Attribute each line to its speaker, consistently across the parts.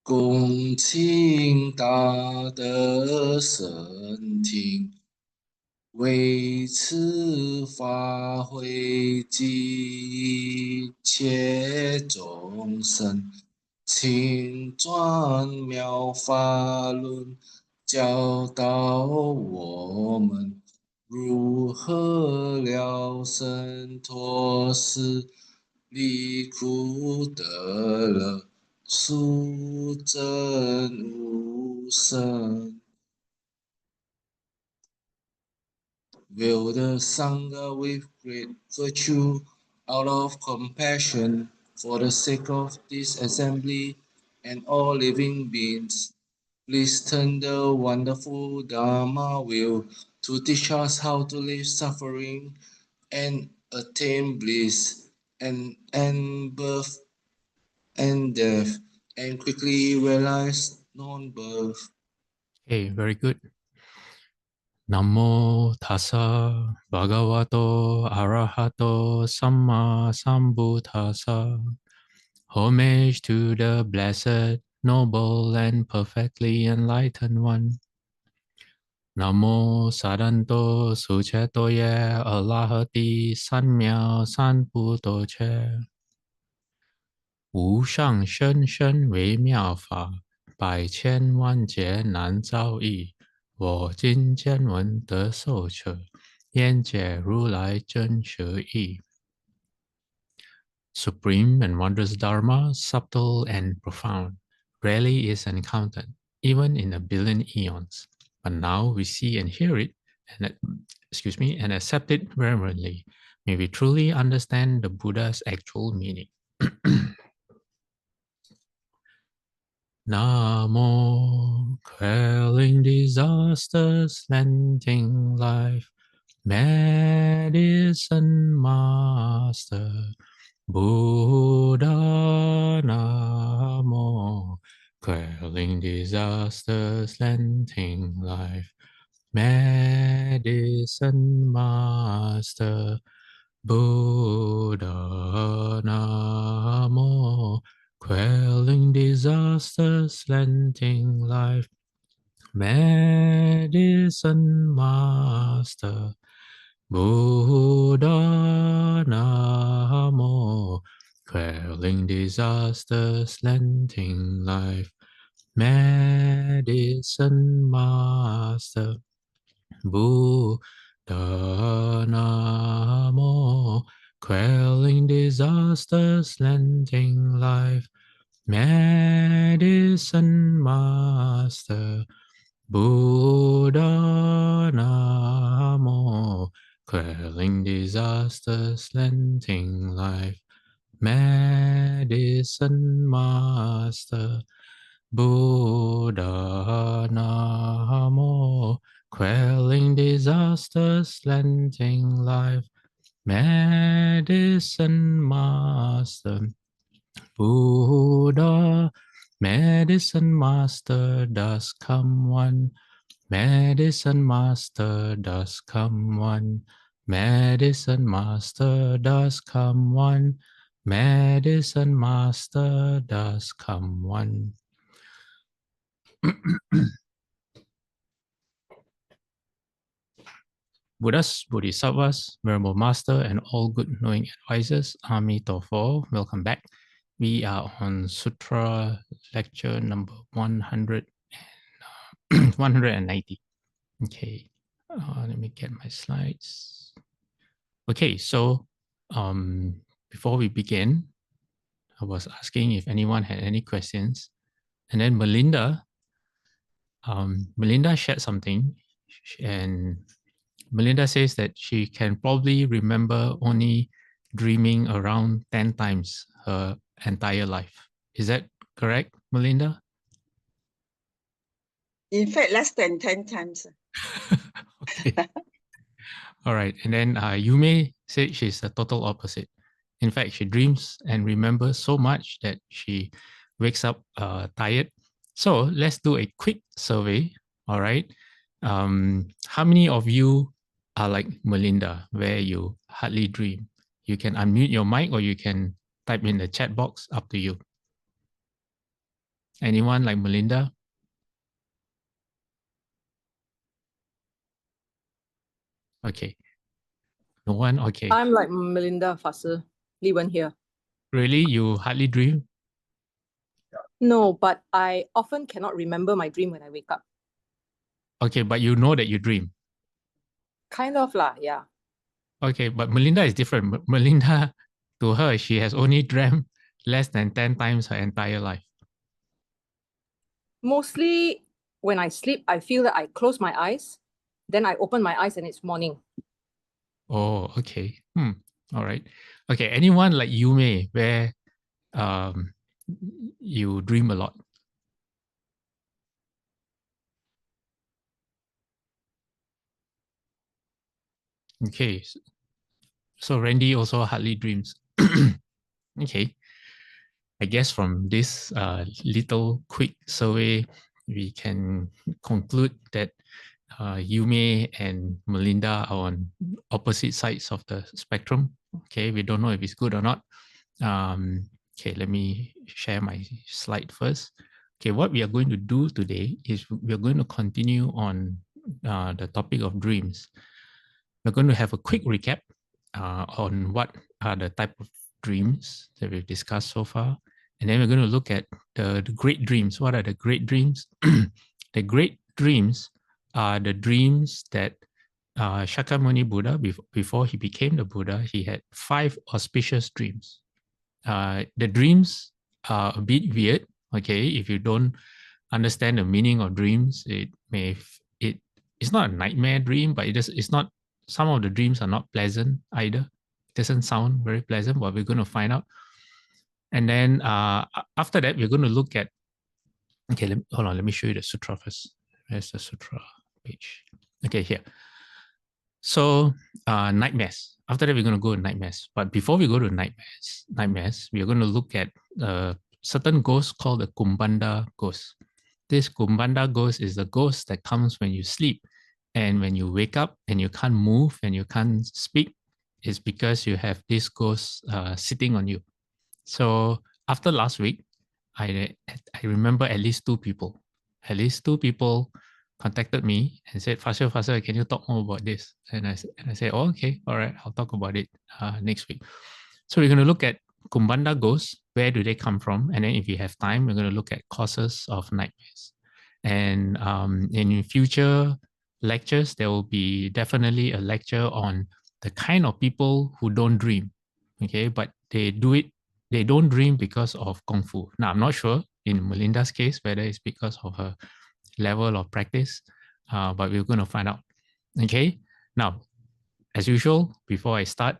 Speaker 1: 恭请大德圣听，为此法会及一切众生，请转妙法轮，教导我们如何了生脱死，离苦得乐，速证无生。Will the Sangha with great virtue, out of compassion for the sake of this assembly and all living beings, please turn the wonderful Dharma wheel to teach us how to leave suffering and attain bliss and birth and death and quickly realize non-birth.
Speaker 2: Okay, very good. Namo tassa bhagavato arahato samma sambuddhassa. Homage to the blessed, noble, and perfectly enlightened one. Namo sadanto suchetoye alahati sanmyao sanputoche. 无上甚深微妙法，百千万劫难遭遇。我今见闻得受持，愿解如来真实义。Supreme and wondrous Dharma, subtle and profound, rarely is encountered, even in a billion eons. But now we see and hear it, and accept it reverently. May we truly understand the Buddha's actual meaning. Namo, quelling disasters, lending life, Medicine Master Buddha. Namo, quelling disasters, lending life, Medicine Master Buddha. Namo, quelling disasters, lending life, Medicine Master Buddha. Namo, quelling disasters, lending life, Medicine Master Buddha. Namo, quelling disasters, lending life, Medicine Master Buddha. Namo, quelling disasters, lending life, Medicine Master Buddha. Namo, quelling disasters, lending life, Medicine Master Buddha. Medicine Master does come one. Medicine Master does come one. Medicine Master does come one. Medicine Master does come one. Buddhas, Bodhisattvas, Venerable Master, and all good knowing advisors, Amitofo, welcome back. We are on Sutra lecture number 190. Okay, let me get my slides. Okay, so before we begin, I was asking if anyone had any questions. And then Melinda shared something, and Melinda says that she can probably remember only dreaming around 10 times her entire life. Is that correct, Melinda?
Speaker 3: In fact, less than 10 times.
Speaker 2: Okay. All right. And then Yume said she's the total opposite. In fact, she dreams and remembers so much that she wakes up tired. So let's do a quick survey. All right. How many of you are like Melinda, where you hardly dream? You can unmute your mic or you can type in the chat box, up to you. Anyone like Melinda? Okay. No one? Okay.
Speaker 4: I'm like Melinda Fusser, Li Wen here.
Speaker 2: Really? You hardly dream?
Speaker 4: No, but I often cannot remember my dream when I wake up.
Speaker 2: Okay, but you know that you dream.
Speaker 4: Kind of lah, yeah.
Speaker 2: Okay, but Melinda is different. Melinda, to her, she has only dreamt less than 10 times her entire life.
Speaker 4: Mostly when I sleep, I feel that I close my eyes, then I open my eyes and it's morning.
Speaker 2: Oh, okay. All right. Okay, anyone like Yume where um, you dream a lot? Okay, so Randy also hardly dreams. Okay, I guess from this little quick survey, we can conclude that Yume and Melinda are on opposite sides of the spectrum. Okay, we don't know if it's good or not. Okay, let me share my slide first. Okay, what we are going to do today is we are going to continue on the topic of dreams. We're going to have a quick recap on what are the type of dreams that we've discussed so far. And then we're going to look at the great dreams. What are the great dreams? The great dreams are the dreams that Shakyamuni Buddha, before he became the Buddha, he had 5 auspicious dreams. The dreams are a bit weird. Okay, if you don't understand the meaning of dreams, it's not a nightmare dream, but it's not. Some of the dreams are not pleasant either. It doesn't sound very pleasant, but we're going to find out. And then after that, we're going to look at. Okay, hold on. Let me show you the sutra first. Where's the sutra page? Okay, here. So nightmares. After that, we're going to go to nightmares. But before we go to nightmares, we are going to look at certain ghosts called the Kumbhanda ghost. This Kumbhanda ghost is the ghost that comes when you sleep. And when you wake up and you can't move and you can't speak, it's because you have this ghost sitting on you. So after last week, I remember at least two people contacted me and said, Fasel, can you talk more about this? And I said, oh, okay, all right, I'll talk about it next week. So we're going to look at Kumbhanda ghosts, where do they come from? And then if you have time, we're going to look at causes of nightmares. And in future lectures, there will be definitely a lecture on the kind of people who don't dream, okay? But they don't dream because of Kung Fu. Now, I'm not sure in Melinda's case whether it's because of her level of practice, but we're going to find out. Okay. Now, as usual, before I start,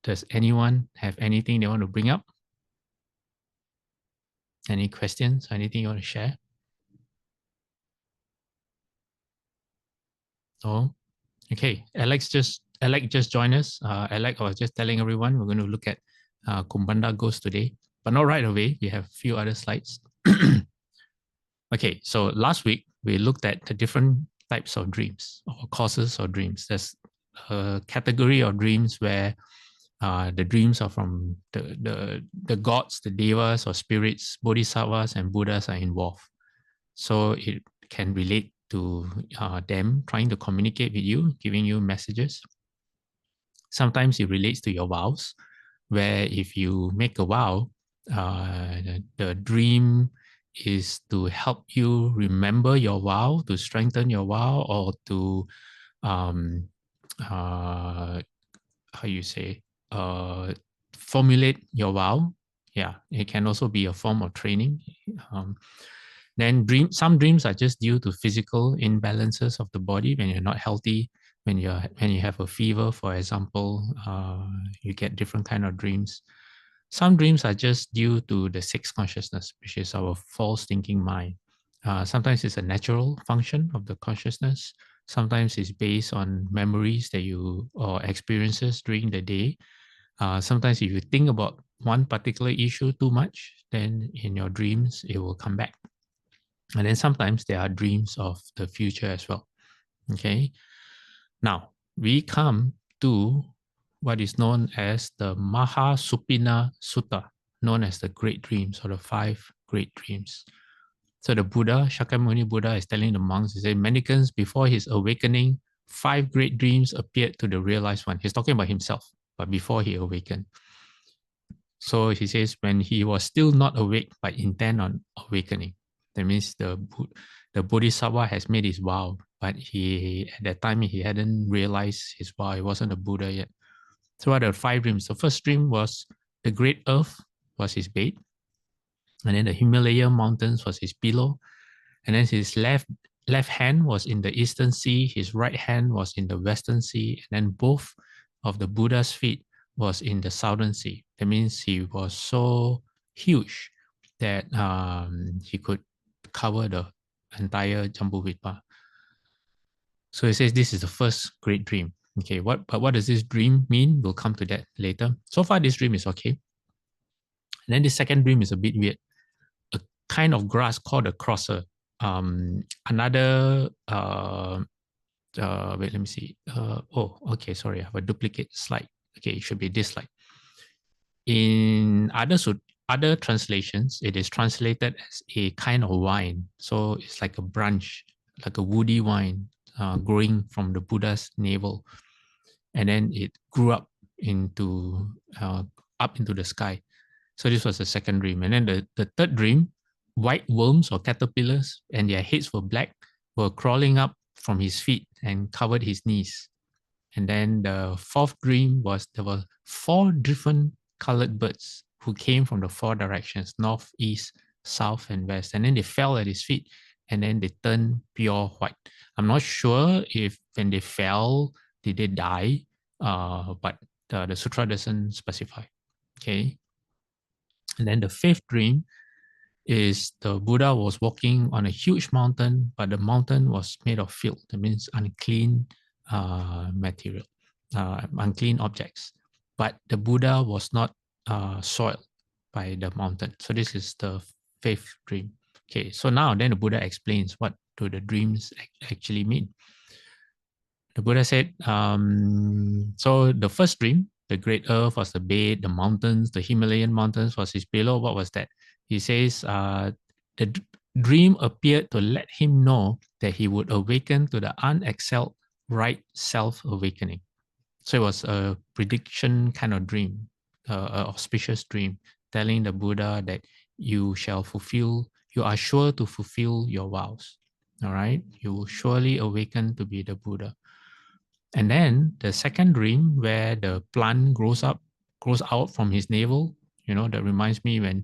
Speaker 2: does anyone have anything they want to bring up? Any questions? Anything you want to share? Oh, okay. Alex just joined us. Alex, I was just telling everyone we're going to look at Kumbhanda ghost today, but not right away. We have a few other slides. Okay, so last week we looked at the different types of dreams or causes of dreams. There's a category of dreams where the dreams are from the gods, the devas or spirits, bodhisattvas and Buddhas are involved. So it can relate to them trying to communicate with you, giving you messages. Sometimes it relates to your vows, where if you make a vow, the dream is to help you remember your vow, to strengthen your vow, or to formulate your vow. Yeah, it can also be a form of training. Then some dreams are just due to physical imbalances of the body when you're not healthy. When you have a fever, for example, you get different kind of dreams. Some dreams are just due to the sixth consciousness, which is our false thinking mind. Sometimes it's a natural function of the consciousness. Sometimes it's based on memories that you or experiences during the day. Sometimes if you think about one particular issue too much, then in your dreams, it will come back. And then sometimes there are dreams of the future as well. Okay. Now we come to what is known as the Mahasupina Sutta, known as the Great Dreams or the 5 Great Dreams. So the Buddha, Shakyamuni Buddha, is telling the monks, he said, mendicants, before his awakening, 5 great dreams appeared to the realized one. He's talking about himself, but before he awakened. So he says, when he was still not awake, but intent on awakening. That means the Bodhisattva has made his vow, but at that time, he hadn't realized his vow. He wasn't a Buddha yet. So what are the 5 dreams? The first dream was the great earth was his bed. And then the Himalayan mountains was his pillow. And then his left hand was in the eastern sea, his right hand was in the western sea, and then both of the Buddha's feet was in the southern sea. That means he was so huge that he could cover the entire Jambudvipa. So he says this is the first great dream. Okay, but what does this dream mean? We'll come to that later. So far, this dream is okay. And then the second dream is a bit weird. A kind of grass called a crosser. Another wait, let me see. Oh, okay, sorry, I have a duplicate slide. Okay, it should be this slide. In other translations, it is translated as a kind of wine. So it's like a branch, like a woody wine growing from the Buddha's navel. And then it grew up into the sky. So this was the second dream. And then the third dream, white worms or caterpillars, and their heads were black, were crawling up from his feet and covered his knees. And then the fourth dream was there were 4 different colored birds who came from the 4 directions, north, east, south, and west. And then they fell at his feet, and then they turned pure white. I'm not sure if when they fell, did they die? But the sutra doesn't specify. Okay. And then the 5th dream is the Buddha was walking on a huge mountain, but the mountain was made of filth. That means unclean material, unclean objects. But the Buddha was not soiled by the mountain. So this is the 5th dream. Okay, so now then the Buddha explains what do the dreams actually mean. The Buddha said, so the first dream, the great earth was the bed, the mountains, the Himalayan mountains was his pillow. What was that? He says, the dream appeared to let him know that he would awaken to the unexcelled right self-awakening. So it was a prediction kind of dream, an auspicious dream, telling the Buddha that you are sure to fulfill your vows. All right? You will surely awaken to be the Buddha. And then the second dream where the plant grows out from his navel, that reminds me when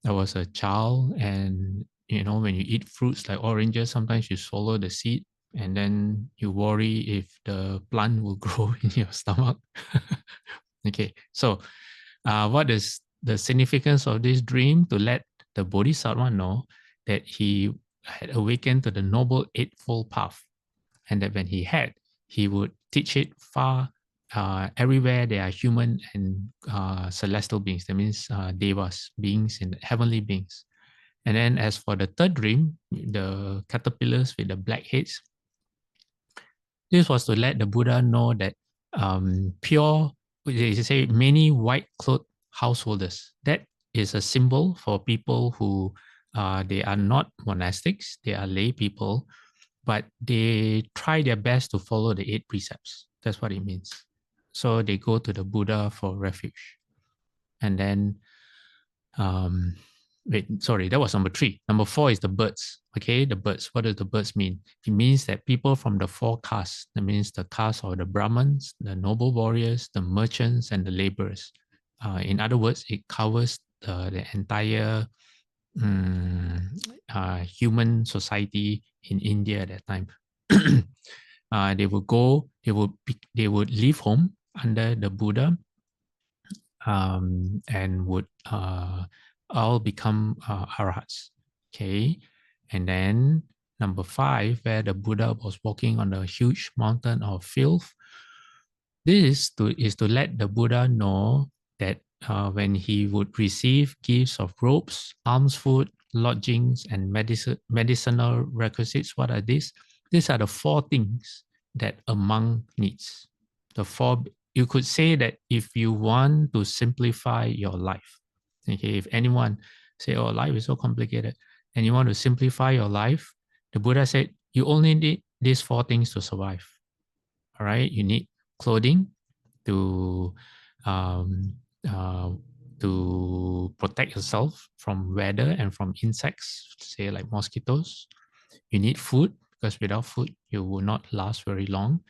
Speaker 2: I was a child, and when you eat fruits like oranges, sometimes you swallow the seed and then you worry if the plant will grow in your stomach. Okay, so what is the significance of this dream? To let the Bodhisattva know that he had awakened to the Noble Eightfold Path, and that when he would teach it far everywhere there are human and celestial beings. That means devas, beings in heavenly beings. And then as for the third dream, the caterpillars with the black heads, this was to let the Buddha know that they say many white-clothed householders, that is a symbol for people who they are not monastics, they are lay people, but they try their best to follow the 8 precepts. That's what it means. So they go to the Buddha for refuge. And then, that was number 3. Number 4 is the birds. Okay, the birds. What does the birds mean? It means that people from the 4 castes, that means the caste of the Brahmins, the noble warriors, the merchants, and the laborers. In other words, it covers the entire human society in India at that time. They would leave home under the Buddha and would all become arhats. Okay, and then number 5, where the Buddha was walking on a huge mountain of filth. This is to let the Buddha know that when he would receive gifts of robes, alms food, lodgings, and medicinal requisites. What are these? These are the 4 things that a monk needs. You could say that if you want to simplify your life, okay, if anyone say, oh, life is so complicated, and you want to simplify your life, the Buddha said, you only need these 4 things to survive. All right, you need clothing to protect yourself from weather and from insects, say like mosquitoes. You need food, because without food, you will not last very long.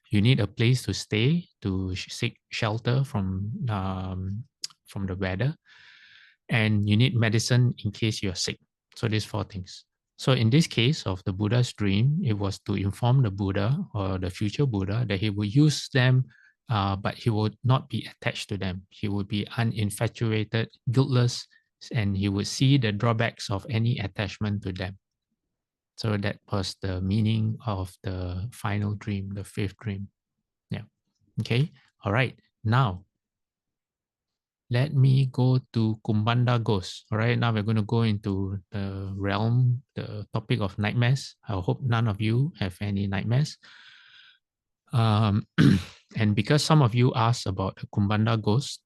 Speaker 2: You need a place to stay, to seek shelter from the weather. And you need medicine in case you're sick. So these 4 things. So in this case of the Buddha's dream, it was to inform the Buddha or the future Buddha that he will use them, but he would not be attached to them. He would be uninfatuated, guiltless, and he would see the drawbacks of any attachment to them. So that was the meaning of the final dream, the 5th dream. Yeah. Okay. All right. Now, let me go to Kumbhanda ghost. All right. Now we're going to go into the realm, the topic of nightmares. I hope none of you have any nightmares. And because some of you asked about the Kumbhanda ghost,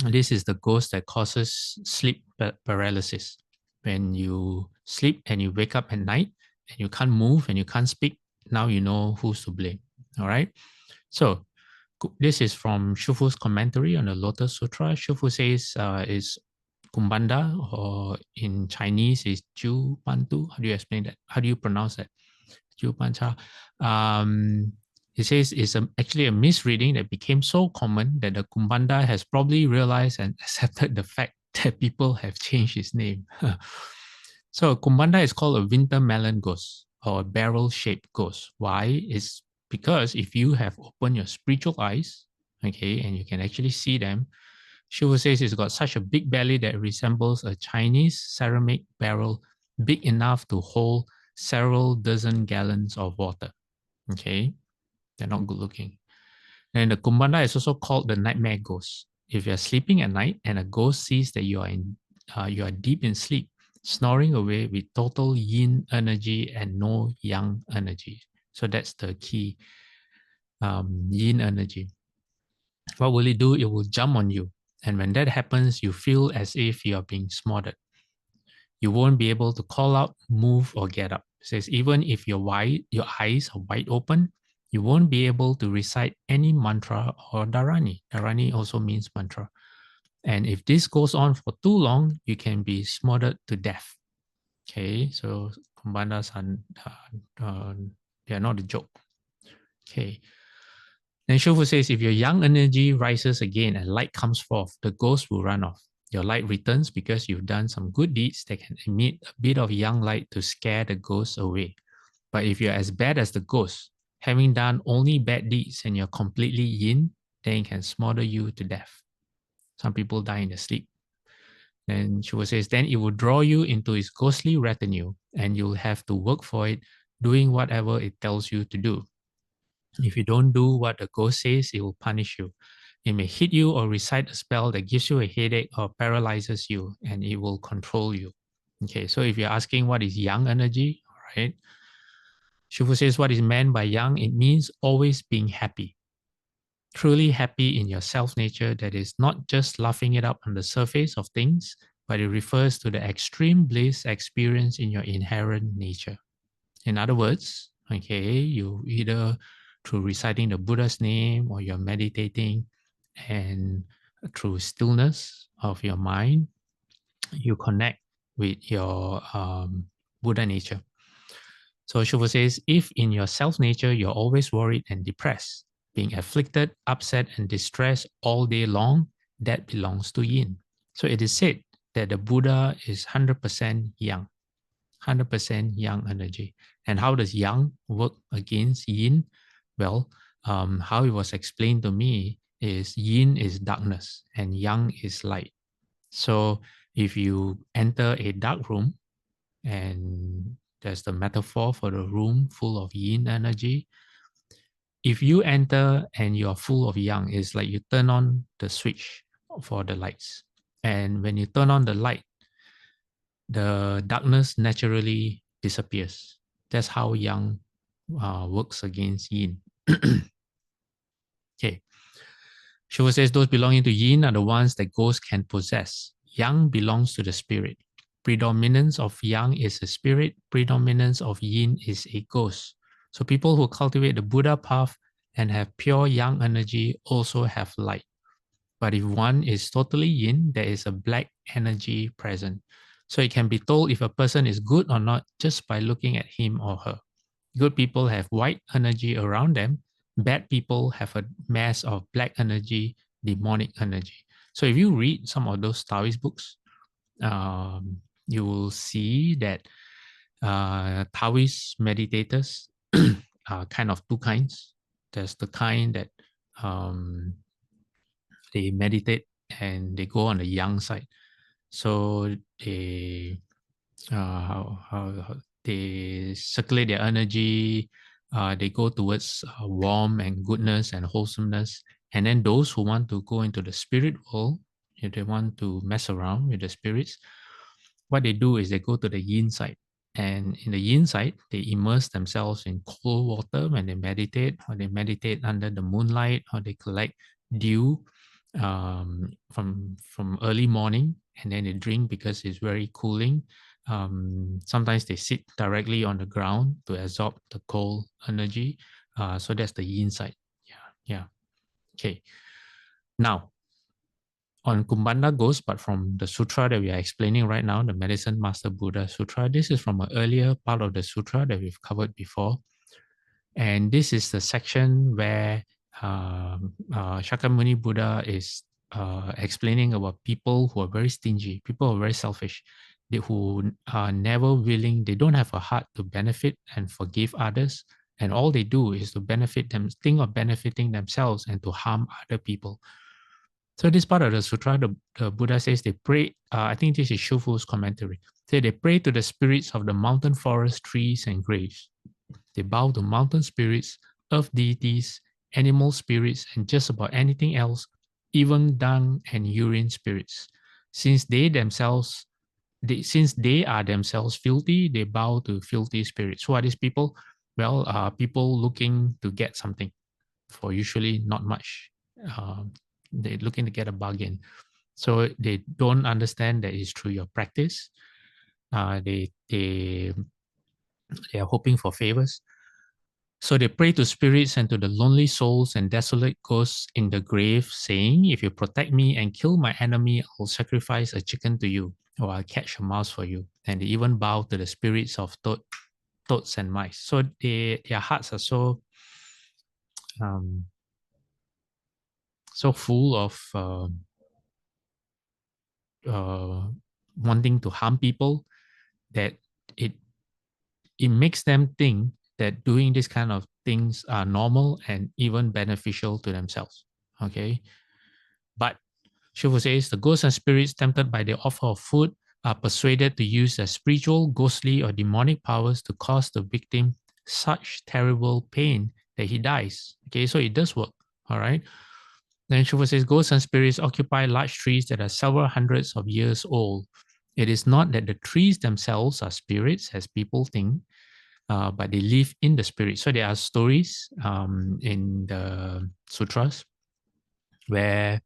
Speaker 2: this is the ghost that causes sleep paralysis. When you sleep and you wake up at night and you can't move and you can't speak, now you know who's to blame. All right. So this is from Shufu's commentary on the Lotus Sutra. Shufu says is Kumbhanda, or in Chinese is Ju Pantu. How do you explain that? How do you pronounce that? Ju Pancha. He says it's actually a misreading that became so common that the Kumbhanda has probably realized and accepted the fact that people have changed his name. So Kumbhanda is called a winter melon ghost or a barrel-shaped ghost. Why? It's because if you have opened your spiritual eyes, okay, and you can actually see them, Shiva says it's got such a big belly that resembles a Chinese ceramic barrel big enough to hold several dozen gallons of water. Okay, they're not good looking. And the Kumbhanda is also called the nightmare ghost. If you're sleeping at night and a ghost sees that you are deep in sleep, snoring away with total yin energy and no yang energy. So that's the key, yin energy. What will it do? It will jump on you. And when that happens, you feel as if you are being smothered. You won't be able to call out, move, or get up. It says even if your eyes are wide open, you won't be able to recite any mantra or dharani. Dharani also means mantra. And if this goes on for too long, you can be smothered to death. Okay, so Kumbhandas they are not a joke. Okay. Then Shufu says, if your yang energy rises again and light comes forth, the ghost will run off. Your light returns because you've done some good deeds that can emit a bit of yang light to scare the ghost away. But if you're as bad as the ghost, having done only bad deeds and you're completely yin, then it can smother you to death. Some people die in their sleep. Then Shufu says, then it will draw you into its ghostly retinue and you'll have to work for it, doing whatever it tells you to do. If you don't do what the ghost says, it will punish you. It may hit you or recite a spell that gives you a headache or paralyzes you, and it will control you. Okay, so if you're asking what is yang energy, all right, Shufu says what is meant by yang, it means always being happy. Truly happy in your self-nature that is not just laughing it up on the surface of things, but it refers to the extreme bliss experienced in your inherent nature. In other words, okay, you either through reciting the Buddha's name or you're meditating, and through stillness of your mind, you connect with your Buddha nature. So Shufu says, if in your self-nature you're always worried and depressed, being afflicted, upset, and distressed all day long, that belongs to yin. So it is said that the Buddha is 100% yang, 100% yang energy. And how does yang work against yin? Well, how it was explained to me is yin is darkness and yang is light. So if you enter a dark room, and there's the metaphor for the room full of yin energy, if you enter and you're full of yang, it's like you turn on the switch for the lights. And when you turn on the light, the darkness naturally disappears. That's how yang works against yin. Okay. Shiva says those belonging to yin are the ones that ghosts can possess. Yang belongs to the spirit. predominance of yang is a spirit, predominance of yin is a ghost. So people who cultivate the Buddha path and have pure yang energy also have light. But if one is totally yin, there is a black energy present. So it can be told if a person is good or not just by looking at him or her. Good people have white energy around them. Bad people have a mass of black energy, demonic energy. So if you read some of those Taoist books, you will see that Taoist meditators are kind of two kinds. There's the kind that they meditate and they go on the yang side. So they they circulate their energy, they go towards warmth and goodness and wholesomeness. And then those who want to go into the spirit world, if they want to mess around with the spirits, what they do is they go to the yin side. And in the yin side, they immerse themselves in cold water when they meditate, or they meditate under the moonlight, or they collect dew from early morning, and then they drink because it's very cooling. Sometimes they sit directly on the ground to absorb the cold energy. So that's the yin side. Yeah. Okay. Now, on Kumbhanda goes, but from the sutra that we are explaining right now, the Medicine Master Buddha Sutra, this is from an earlier part of the sutra that we've covered before. And this is the section where Shakyamuni Buddha is explaining about people who are very stingy, people who are very selfish, who are never willing, they don't have a heart to benefit and forgive others. And all they do is to benefit them, think of benefiting themselves and to harm other people. So this part of the sutra, the Buddha says they pray, I think this is Shufu's commentary, say they pray to the spirits of the mountain forest, trees, and graves. They bow to mountain spirits, earth deities, animal spirits, and just about anything else, even dung and urine spirits. Since they are themselves filthy, they bow to filthy spirits. Who are these people? Well, people looking to get something for usually not much. They're looking to get a bargain. So they don't understand that it's through your practice. They are hoping for favors. So they pray to spirits and to the lonely souls and desolate ghosts in the grave, saying, if you protect me and kill my enemy, I'll sacrifice a chicken to you, or I'll catch a mouse for you. And they even bow to the spirits of toads and mice. So their hearts are so full of wanting to harm people that it makes them think that doing this kind of things are normal and even beneficial to themselves. Okay. But Shifu says the ghosts and spirits tempted by the offer of food are persuaded to use their spiritual, ghostly, or demonic powers to cause the victim such terrible pain that he dies. Okay, so it does work. All right. Then Shifu says ghosts and spirits occupy large trees that are several hundreds of years old. It is not that the trees themselves are spirits, as people think, but they live in the spirit. So there are stories in the sutras where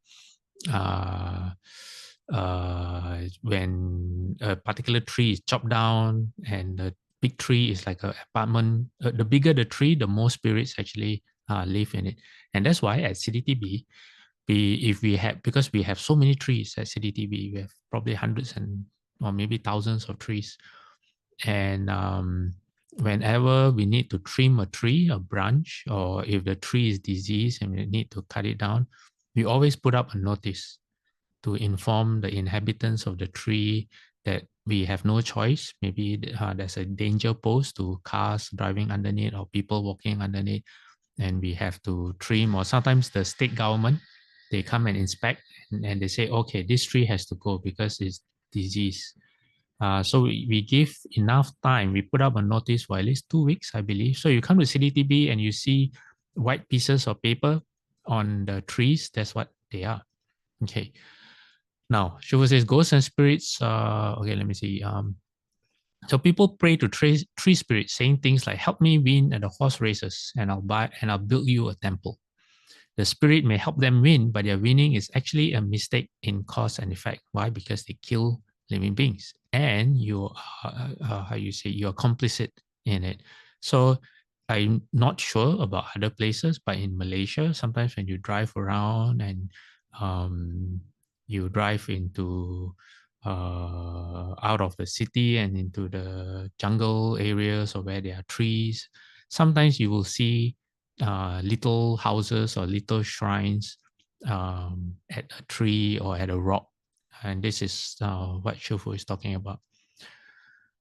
Speaker 2: when a particular tree is chopped down and the big tree is like an apartment, the bigger the tree, the more spirits actually live in it. And that's why at CDTB, because we have so many trees at CDTB, we have probably hundreds or maybe thousands of trees. And whenever we need to trim a tree, a branch, or if the tree is diseased and we need to cut it down, we always put up a notice to inform the inhabitants of the tree that we have no choice. Maybe there's a danger post to cars driving underneath or people walking underneath, and we have to trim. Or sometimes the state government, they come and inspect and they say, okay, this tree has to go because it's diseased. So we give enough time. We put up a notice for at least 2 weeks, I believe. So you come to CDTB and you see white pieces of paper on the trees. That's what they are. Okay. Now, Shiva says ghosts and spirits. Okay, let me see. So people pray to tree spirits, saying things like, help me win at the horse races and I'll build you a temple. The spirit may help them win, but their winning is actually a mistake in cause and effect. Why? Because they kill living beings, and you are, how you say, you're complicit in it. So I'm not sure about other places, but in Malaysia, sometimes when you drive around and you drive into out of the city and into the jungle areas or where there are trees, sometimes you will see little houses or little shrines at a tree or at a rock. And this is what Shufu is talking about.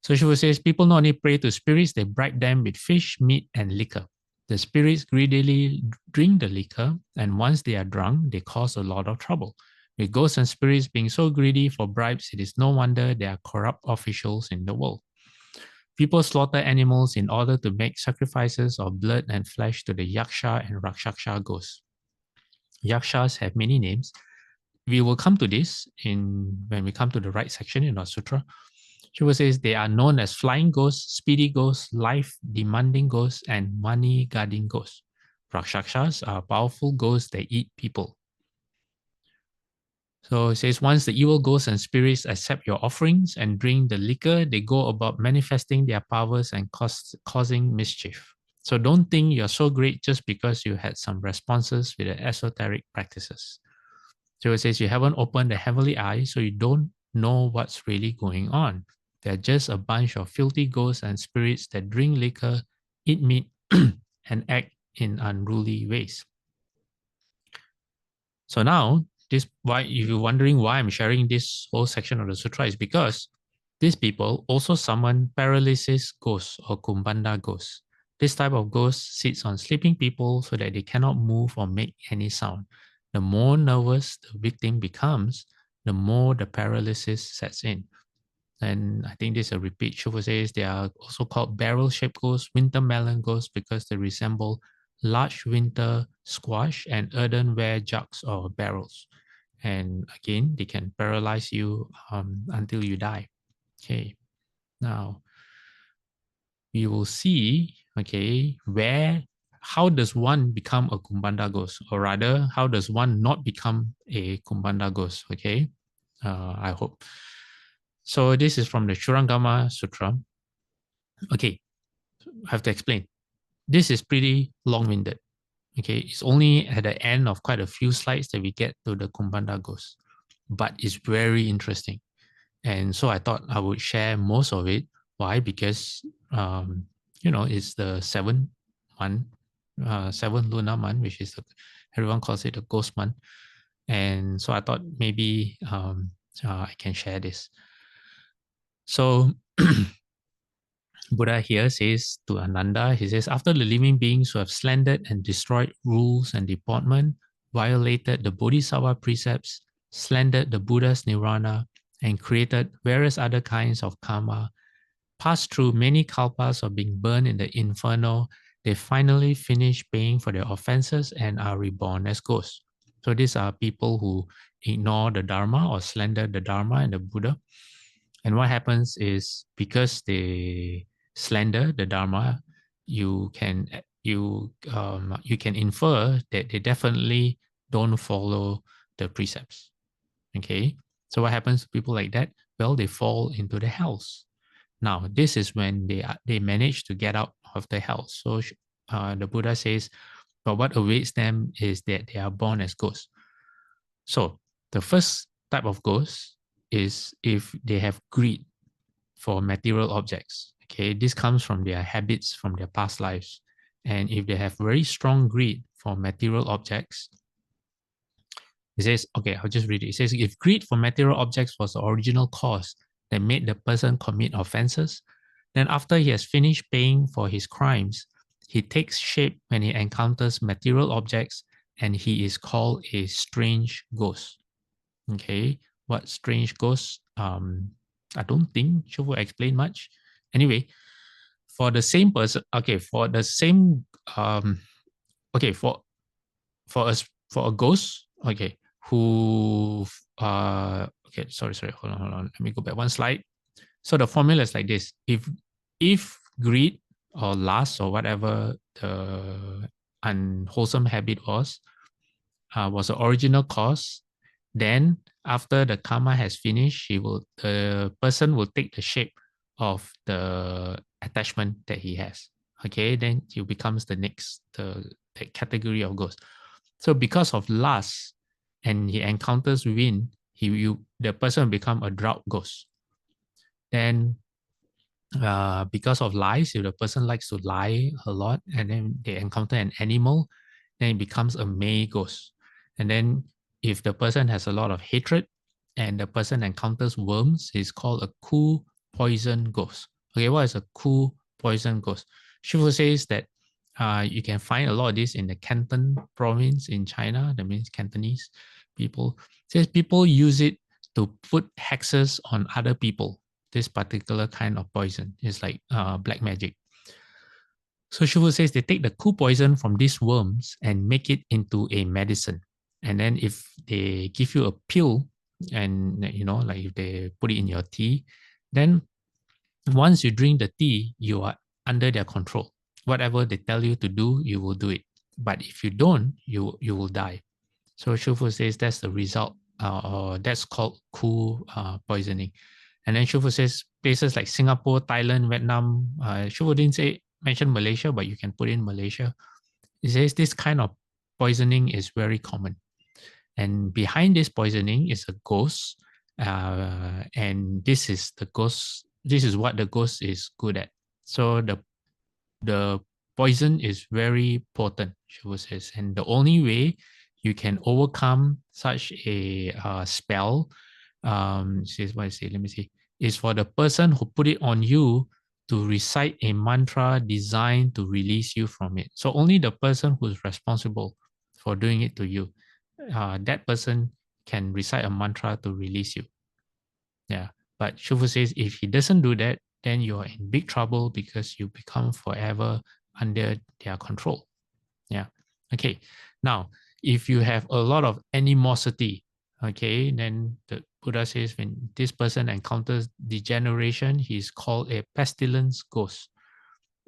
Speaker 2: So Shufu says, people not only pray to spirits, they bribe them with fish, meat, and liquor. The spirits greedily drink the liquor, and once they are drunk, they cause a lot of trouble. With ghosts and spirits being so greedy for bribes, it is no wonder there are corrupt officials in the world. People slaughter animals in order to make sacrifices of blood and flesh to the Yaksha and Rakshasa ghosts. Yakshas have many names. We will come to this when we come to the right section in our sutra. Shiva says they are known as flying ghosts, speedy ghosts, life-demanding ghosts, and money-guarding ghosts. Rakshasas are powerful ghosts that eat people. So it says, once the evil ghosts and spirits accept your offerings and drink the liquor, they go about manifesting their powers and causing mischief. So don't think you're so great just because you had some responses with the esoteric practices. So it says you haven't opened the heavenly eye, so you don't know what's really going on. They're just a bunch of filthy ghosts and spirits that drink liquor, eat meat, and act in unruly ways. So now, if you're wondering why I'm sharing this whole section of the sutra, is because these people also summon paralysis ghosts or Kumbhanda ghosts. This type of ghost sits on sleeping people so that they cannot move or make any sound. The more nervous the victim becomes, the more the paralysis sets in. And I think this is a repeat. Shufu says they are also called barrel-shaped ghosts, winter melon ghosts, because they resemble large winter squash and earthenware jugs or barrels. And again, they can paralyze you until you die. Okay, now we will see, okay, how does one become a Kumbhanda ghost? Or rather, how does one not become a Kumbhanda ghost? Okay, I hope. So this is from the Shurangama Sutra. Okay, I have to explain. This is pretty long-winded. Okay, it's only at the end of quite a few slides that we get to the Kumbhanda ghost, but it's very interesting. And so I thought I would share most of it. Why? Because, it's the seventh lunar month, which is everyone calls it the ghost month. And so I thought maybe I can share this. So Buddha here says to Ananda, he says, after the living beings who have slandered and destroyed rules and deportment, violated the Bodhisattva precepts, slandered the Buddha's nirvana, and created various other kinds of karma, passed through many kalpas of being burned in the inferno, they finally finish paying for their offenses and are reborn as ghosts. So these are people who ignore the Dharma or slander the Dharma and the Buddha. And what happens is, because they slander the Dharma, you can infer that they definitely don't follow the precepts. Okay, so what happens to people like that? Well, they fall into the hells. Now, this is when they manage to get out of the hell. So the Buddha says, but what awaits them is that they are born as ghosts. So the first type of ghost is if they have greed for material objects. Okay, this comes from their habits from their past lives. And if they have very strong greed for material objects, it says, okay, I'll just read it. It says, if greed for material objects was the original cause that made the person commit offenses, then after he has finished paying for his crimes, he takes shape when he encounters material objects, and he is called a strange ghost. Okay, what strange ghost? I don't think she will explain much. Anyway, for the same person, okay, for the same, okay, for a ghost, okay, who, okay, sorry, hold on. Let me go back one slide. So the formula is like this: if greed or lust or whatever the unwholesome habit was the original cause, then after the karma has finished, the person will take the shape of the attachment that he has. Okay, then he becomes the next the category of ghost. So because of lust, and he encounters wind, the person will become a drought ghost. Then because of lies, if the person likes to lie a lot and then they encounter an animal, then it becomes a May ghost. And then if the person has a lot of hatred and the person encounters worms, it's called a cool poison ghost. Okay, what is a cool poison ghost? Shifu says that you can find a lot of this in the Canton province in China. That means Cantonese people. Says people use it to put hexes on other people. This particular kind of poison is like black magic. So Shifu says they take the cool poison from these worms and make it into a medicine. And then if they give you a pill and, like if they put it in your tea, then once you drink the tea, you are under their control. Whatever they tell you to do, you will do it. But if you don't, you will die. So Shifu says that's the result, or that's called cool poisoning. And then Shifu says places like Singapore, Thailand, Vietnam. Shifu didn't mention Malaysia, but you can put in Malaysia. He says this kind of poisoning is very common. And behind this poisoning is a ghost. And this is the ghost. This is what the ghost is good at. So the poison is very potent, Shifu says. And the only way you can overcome such a spell, says what I say, let me see, is for the person who put it on you to recite a mantra designed to release you from it. So only the person who's responsible for doing it to you, that person can recite a mantra to release you. Yeah. But Shifu says if he doesn't do that, then you're in big trouble because you become forever under their control. Yeah. Okay. Now, if you have a lot of animosity, okay, then the Buddha says when this person encounters degeneration, he's called a pestilence ghost.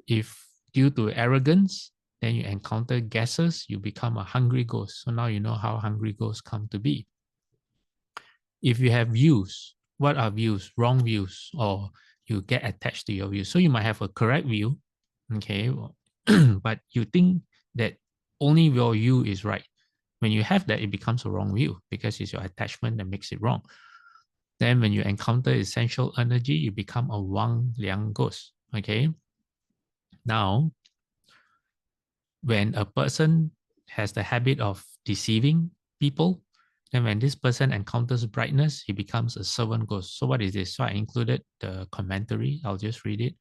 Speaker 2: If due to arrogance, then you encounter gases, you become a hungry ghost. So now you know how hungry ghosts come to be. If you have views, what are views? Wrong views, or you get attached to your views. So you might have a correct view, okay, but you think that only your view is right. When you have that, it becomes a wrong view because it's your attachment that makes it wrong. Then when you encounter essential energy, you become a Wang Liang ghost, okay? Now, when a person has the habit of deceiving people, then when this person encounters brightness, he becomes a servant ghost. So what is this? So I included the commentary. I'll just read it.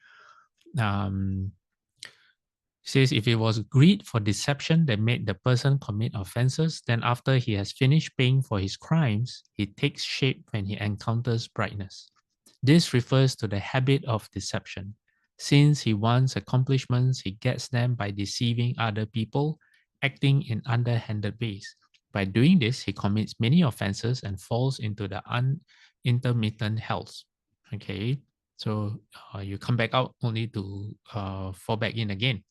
Speaker 2: It says, if it was greed for deception that made the person commit offenses, then after he has finished paying for his crimes, he takes shape when he encounters brightness. This refers to the habit of deception. Since he wants accomplishments, he gets them by deceiving other people, acting in underhanded ways. By doing this, he commits many offenses and falls into the unintermittent hells. Okay, so you come back out only to fall back in again.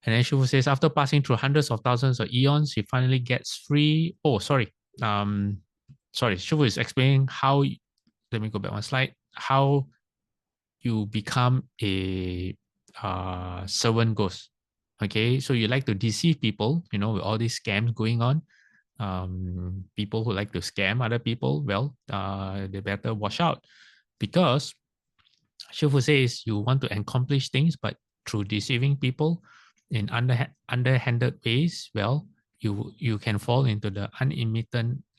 Speaker 2: And then Shifu says, after passing through hundreds of thousands of eons, he finally gets free. Oh, sorry. Shifu is explaining how, let me go back one slide, how you become a servant ghost. Okay, so you like to deceive people, with all these scams going on. People who like to scam other people, well, they better watch out, because Shifu says you want to accomplish things, but through deceiving people in underhanded ways, well, you can fall into the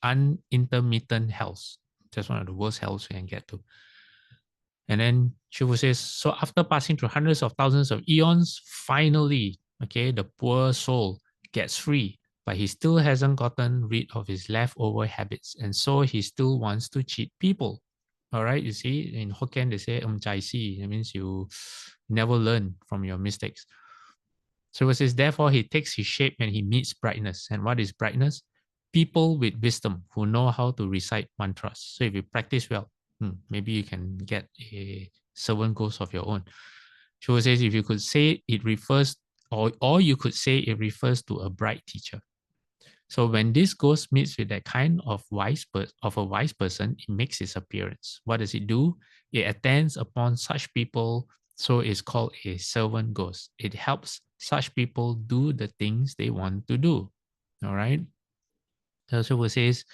Speaker 2: unintermittent hells. That's one of the worst hells you can get to. And then Shifu says, so after passing through hundreds of thousands of eons, finally, okay, the poor soul gets free, but he still hasn't gotten rid of his leftover habits. And so he still wants to cheat people. All right, you see, in Hokkien, they say, jai si. That means you never learn from your mistakes. So it says, therefore, he takes his shape when he meets brightness. And what is brightness? People with wisdom who know how to recite mantras. So if you practice well, maybe you can get a servant ghost of your own. Shifu says, if you could say it refers, or you could say it refers to a bright teacher. So when this ghost meets with that kind of a wise person, it makes its appearance. What does it do? It attends upon such people, so it's called a servant ghost. It helps such people do the things they want to do. All right. So it says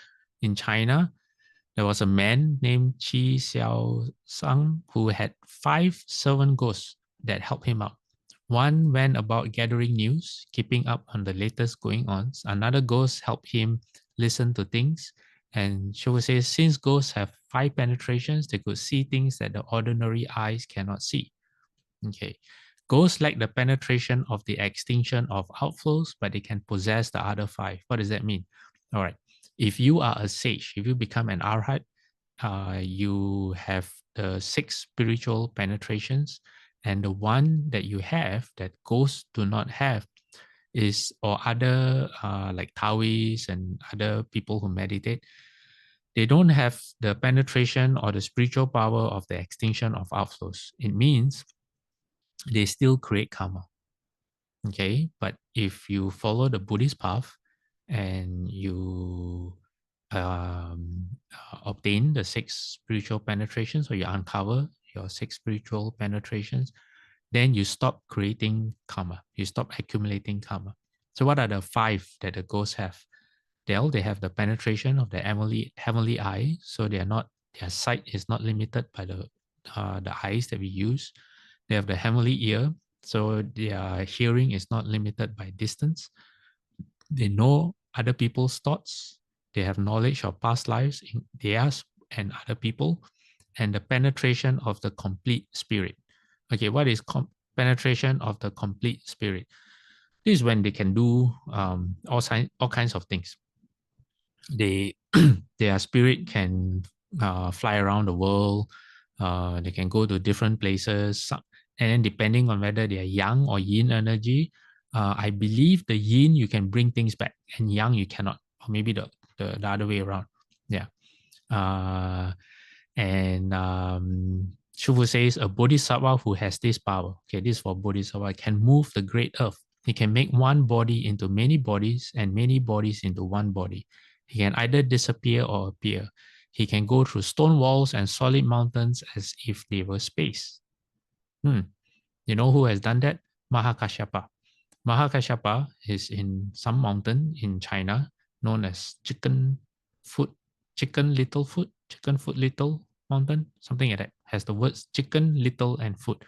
Speaker 2: in China, there was a man named Qi Xiao Sang who had 5 servant ghosts that helped him out. One went about gathering news, keeping up on the latest going ons. Another ghost helped him listen to things. And Showa says, since ghosts have 5 penetrations, they could see things that the ordinary eyes cannot see. Okay. Ghosts lack the penetration of the extinction of outflows, but they can possess the other 5. What does that mean? All right. If you are a sage, if you become an arhat, you have the 6 spiritual penetrations, and the one that you have that ghosts do not have is, or other like Taoists and other people who meditate, they don't have the penetration or the spiritual power of the extinction of outflows. It means they still create karma. Okay, but if you follow the Buddhist path and you obtain the 6 spiritual penetrations, or you uncover your 6 spiritual penetrations, then you stop creating karma. You stop accumulating karma. So what are the 5 that the ghosts have? They have the penetration of the heavenly eye, so their sight is not limited by the eyes that we use. They have the heavenly ear, so their hearing is not limited by distance. They know other people's thoughts. They have knowledge of past lives in theirs and other people, and the penetration of the complete spirit. Okay, what is penetration of the complete spirit? This is when they can do all kinds of things. Their spirit can fly around the world. They can go to different places, and then depending on whether they are yang or yin energy, I believe the yin you can bring things back, and yang you cannot, or maybe the other way around. Yeah. Shufu says a bodhisattva who has this power, okay, this is for bodhisattva, can move the great earth. He can make one body into many bodies and many bodies into one body. He can either disappear or appear. He can go through stone walls and solid mountains as if they were space. You know who has done that? Mahakashyapa. Mahakashyapa is in some mountain in China known as Chicken Foot Little Mountain, something like that. Has the words chicken, little, and foot.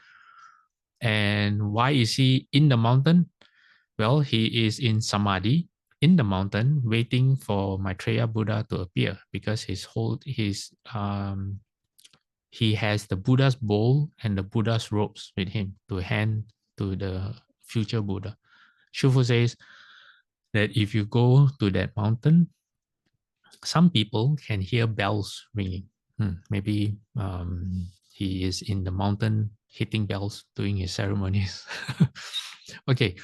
Speaker 2: And why is he in the mountain? Well, he is in Samadhi in the mountain waiting for Maitreya Buddha to appear, because he has the Buddha's bowl and the Buddha's robes with him to hand to the future Buddha. Shufu says that if you go to that mountain, some people can hear bells ringing. Maybe he is in the mountain hitting bells, doing his ceremonies. Okay.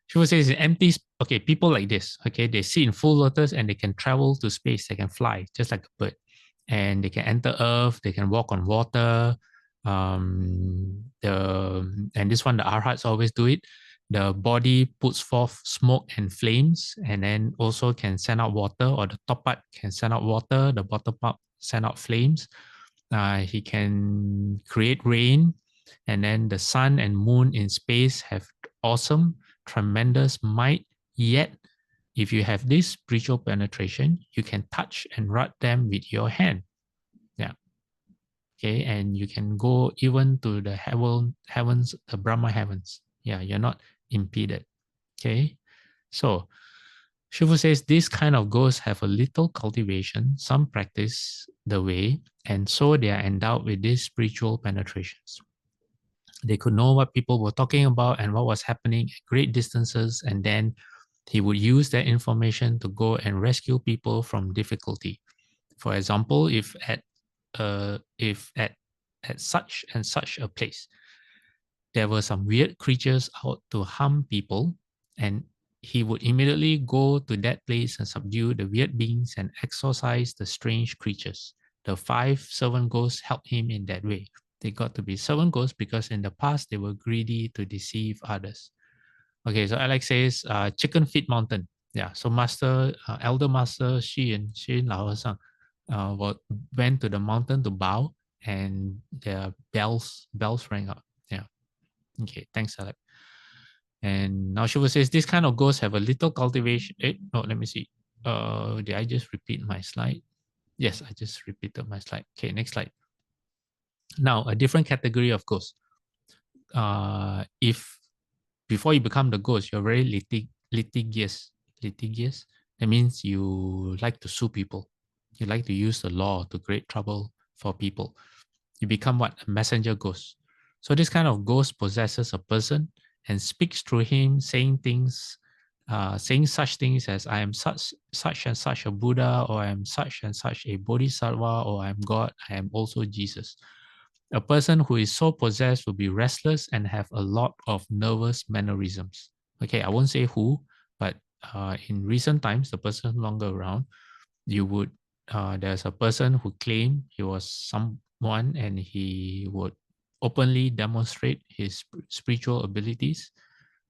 Speaker 2: Shufu says it empties. Okay, people like this, okay, they sit in full lotus and they can travel to space. They can fly just like a bird. And they can enter earth, they can walk on water. And this one, the arhats always do it. The body puts forth smoke and flames, and then also can send out water, or the top part can send out water, the bottom part send out flames. He can create rain, and then the sun and moon in space have awesome, tremendous might. Yet, if you have this spiritual penetration, you can touch and rub them with your hand. Yeah. Okay, and you can go even to the heavens, the Brahma heavens. Yeah, you're not impeded. Okay, so Shufu says this kind of ghosts have a little cultivation, some practice the way, and so they are endowed with these spiritual penetrations. They could know what people were talking about and what was happening at great distances, and then he would use that information to go and rescue people from difficulty. For example, if at such and such a place, there were some weird creatures out to harm people, and he would immediately go to that place and subdue the weird beings and exorcise the strange creatures. The 5 servant ghosts helped him in that way. They got to be servant ghosts because in the past they were greedy to deceive others. Okay, so Alex says, Chicken Feet Mountain. Yeah, so Elder Master Xin Lao和尚went to the mountain to bow, and their bells rang out. Yeah. Okay, thanks, Alec. And now Shiva says this kind of ghosts have a little cultivation. No, let me see. Did I just repeat my slide? Yes, I just repeated my slide. Okay, next slide. Now, a different category of ghosts. If before you become the ghost, you're very litigious. That means you like to sue people. You like to use the law to create trouble for people. You become what? A messenger ghost. So this kind of ghost possesses a person and speaks through him, saying such things as I am such and such a Buddha, or I am such and such a Bodhisattva, or I am God, I am also Jesus. A person who is so possessed will be restless and have a lot of nervous mannerisms. Okay, I won't say who, but in recent times, the person no longer around, you would, there's a person who claimed he was someone and he would openly demonstrate his spiritual abilities.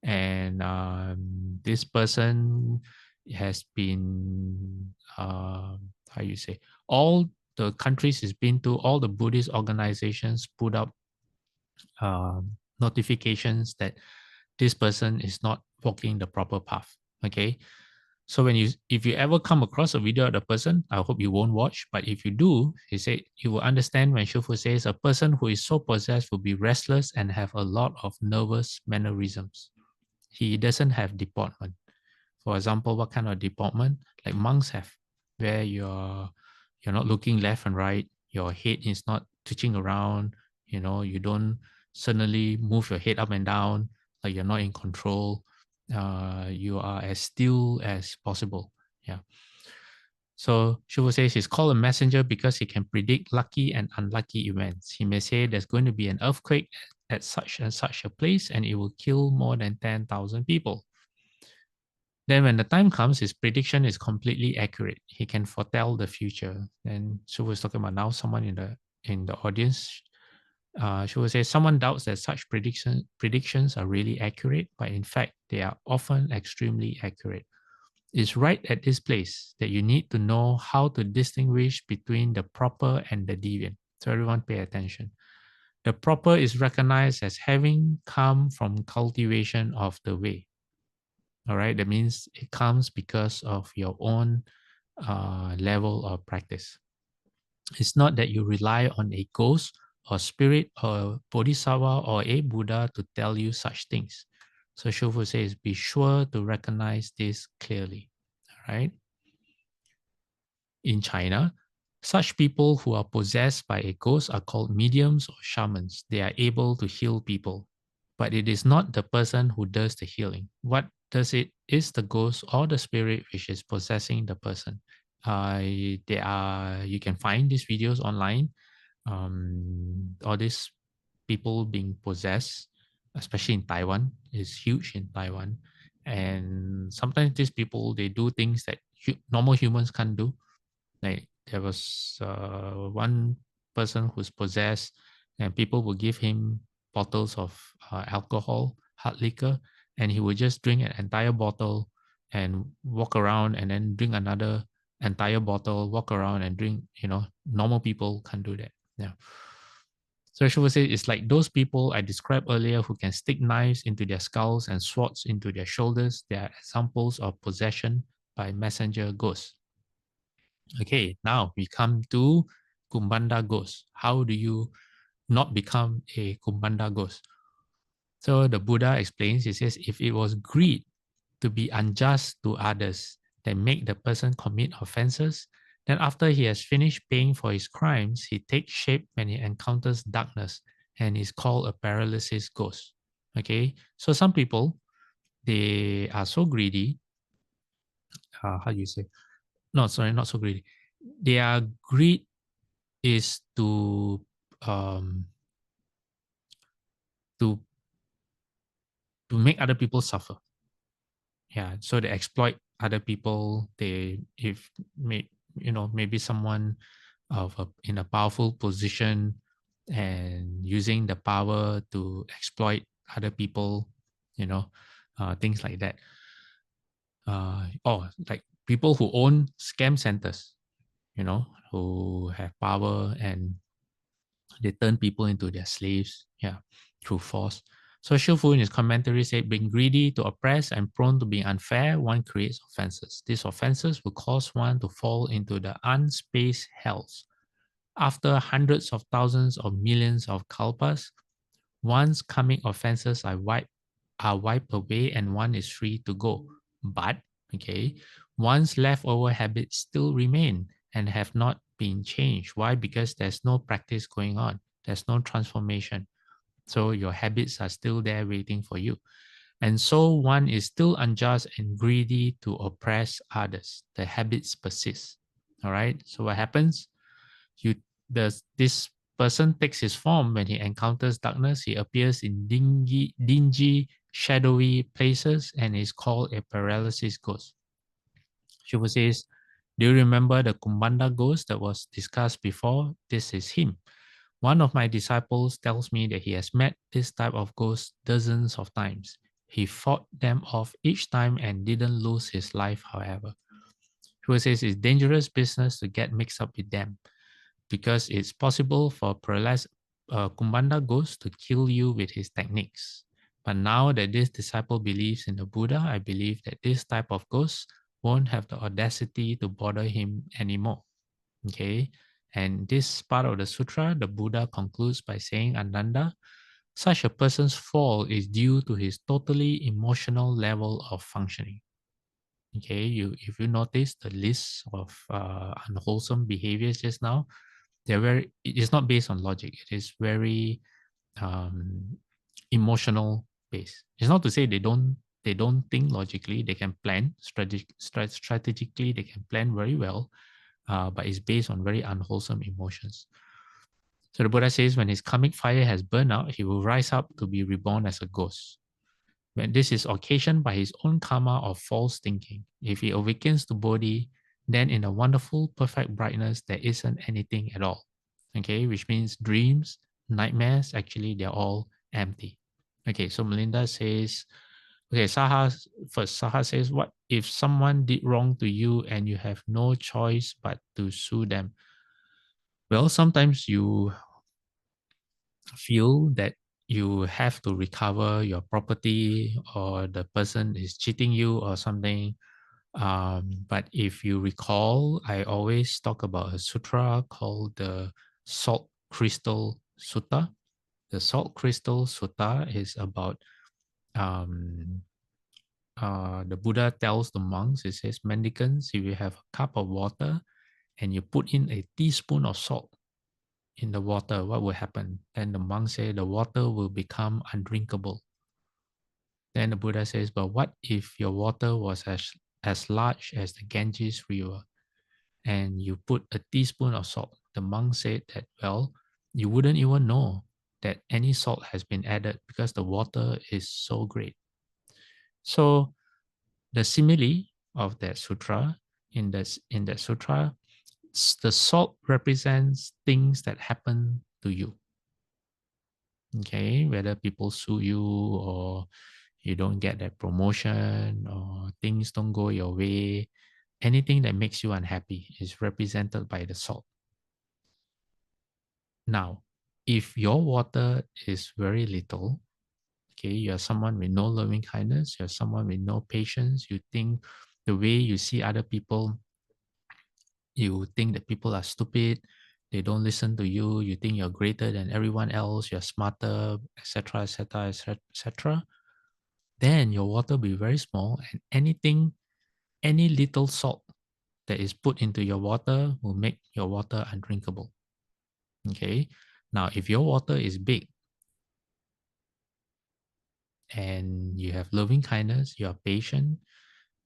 Speaker 2: And this person has been, how you say, all the countries he's been to, all the Buddhist organizations put up notifications that this person is not walking the proper path. Okay, so if you ever come across a video of the person, I hope you won't watch, but if you do, he said you will understand when Shufu says a person who is so possessed will be restless and have a lot of nervous mannerisms. He doesn't have deportment. For example, what kind of deportment? Like monks have, where you're not looking left and right, your head is not twitching around, you don't suddenly move your head up and down, like you're not in control. You are as still as possible. Yeah. So Shufu says he's called a messenger because he can predict lucky and unlucky events. He may say there's going to be an earthquake at such and such a place and it will kill more than 10,000 people. Then when the time comes, his prediction is completely accurate. He can foretell the future. And Shufu is talking about now someone in the audience. Shufu says someone doubts that such predictions are really accurate, but in fact, they are often extremely accurate. It's right at this place that you need to know how to distinguish between the proper and the deviant. So everyone pay attention. The proper is recognized as having come from cultivation of the way. All right, that means it comes because of your own level of practice. It's not that you rely on a ghost or spirit or bodhisattva or a Buddha to tell you such things. So Shufu says, be sure to recognize this clearly. All right. In China, such people who are possessed by a ghost are called mediums or shamans. They are able to heal people, but it is not the person who does the healing. What does it is the ghost or the spirit which is possessing the person. You can find these videos online. All these people being possessed, especially in Taiwan, is huge in Taiwan. And sometimes these people, they do things that normal humans can't do. Like there was one person who's possessed, and people would give him bottles of alcohol, hard liquor, and he would just drink an entire bottle and walk around, and then drink another entire bottle, walk around and drink. Normal people can't do that. Yeah. So Shiva say it's like those people I described earlier who can stick knives into their skulls and swords into their shoulders. They are examples of possession by messenger ghosts. Okay, now we come to Kumbhanda ghost. How do you not become a Kumbhanda ghost? So the Buddha explains, he says, if it was greed to be unjust to others that make the person commit offenses, then after he has finished paying for his crimes, he takes shape when he encounters darkness and is called a paralysis ghost. Okay, so some people, they are so greedy. How do you say? No, sorry, not so greedy. Their greed is to make other people suffer. Yeah, so they exploit other people. Maybe someone in a powerful position and using the power to exploit other people. Things like that. like people who own scam centers, who have power and they turn people into their slaves, through force. So Shifu in his commentary said, being greedy to oppress and prone to being unfair, one creates offenses. These offenses will cause one to fall into the unspaced hells. After hundreds of thousands or millions of kalpas, one's coming offenses are wiped away and one is free to go. But, one's leftover habits still remain and have not been changed. Why? Because there's no practice going on. There's no transformation. So your habits are still there waiting for you. And so one is still unjust and greedy to oppress others. The habits persist. All right. So what happens? This person takes his form when he encounters darkness. He appears in dingy, shadowy places and is called a paralysis ghost. Shiva says, do you remember the Kumbhanda ghost that was discussed before? This is him. One of my disciples tells me that he has met this type of ghost dozens of times. He fought them off each time and didn't lose his life, however. Shiva says it's dangerous business to get mixed up with them, because it's possible for Kumbhanda ghost to kill you with his techniques. But now that this disciple believes in the Buddha, I believe that this type of ghost won't have the audacity to bother him anymore. Okay, and this part of the sutra, the Buddha concludes by saying, Ananda, such a person's fall is due to his totally emotional level of functioning. Okay, if you notice the list of unwholesome behaviors just now, it is not based on logic. It is very emotional based. It's not to say they don't think logically. They can plan strategically. They can plan very well, but it's based on very unwholesome emotions. So the Buddha says, when his karmic fire has burned out, he will rise up to be reborn as a ghost. When this is occasioned by his own karma of false thinking. If he awakens to Bodhi, then in a wonderful, perfect brightness, there isn't anything at all. Okay, which means dreams, nightmares, actually, they're all empty. Okay, so Melinda says, okay, Saha says, what if someone did wrong to you and you have no choice but to sue them? Well, sometimes you feel that you have to recover your property or the person is cheating you or something. But if you recall, I always talk about a sutra called the Salt Crystal Sutta. The Salt Crystal Sutta is about the Buddha tells the monks, it says, mendicants, if you have a cup of water and you put in a teaspoon of salt in the water, what will happen? Then the monk says the water will become undrinkable. Then the Buddha says, but what if your water was as large as the Ganges River and you put a teaspoon of salt? The monk said that, well, you wouldn't even know that any salt has been added because the water is so great. So the simile of that sutra, in that sutra, the salt represents things that happen to you. Okay, whether people sue you or you don't get that promotion or things don't go your way, anything that makes you unhappy is represented by the salt. Now, if your water is very little, okay, you're someone with no loving kindness, you're someone with no patience, you think the way you see other people, you think that people are stupid, they don't listen to you, you think you're greater than everyone else, you're smarter, etc., etc., etc., then your water will be very small, and any little salt that is put into your water will make your water undrinkable. Okay. Now, if your water is big and you have loving kindness, you are patient,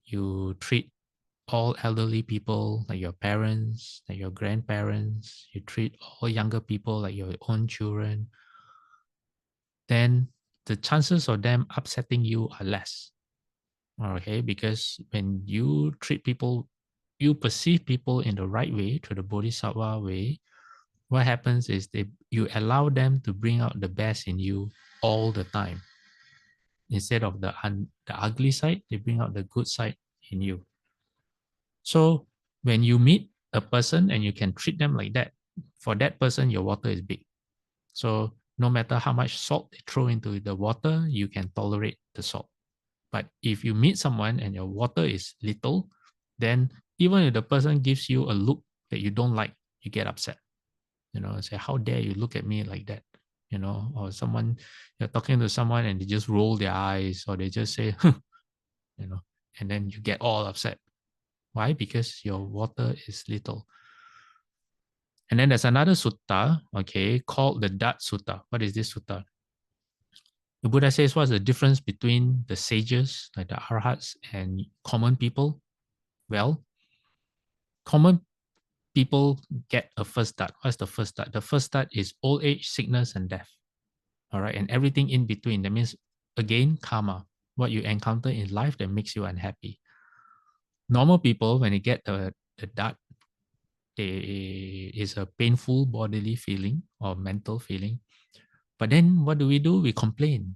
Speaker 2: you treat all elderly people like your parents, like your grandparents, you treat all younger people like your own children, then the chances of them upsetting you are less. Okay, because when you treat people, you perceive people in the right way, through the Bodhisattva way, what happens is you allow them to bring out the best in you all the time. Instead of the ugly side, they bring out the good side in you. So when you meet a person and you can treat them like that, for that person, your water is big. So no matter how much salt they throw into the water, you can tolerate the salt. But if you meet someone and your water is little, then even if the person gives you a look that you don't like, you get upset. Say, how dare you look at me like that? Or someone, you're talking to someone and they just roll their eyes, or they just say, and then you get all upset. Why? Because your water is little. And then there's another sutta, okay, called the Dat Sutta. What is this sutta? The Buddha says, what's the difference between the sages, like the arhats, and common people? Well, common people get a first Dat. What's the first Dat? The first Dat is old age, sickness, and death. All right, and everything in between. That means, again, karma, what you encounter in life that makes you unhappy. Normal people, when they get the Dat, is a painful bodily feeling or mental feeling. But then what do? We complain.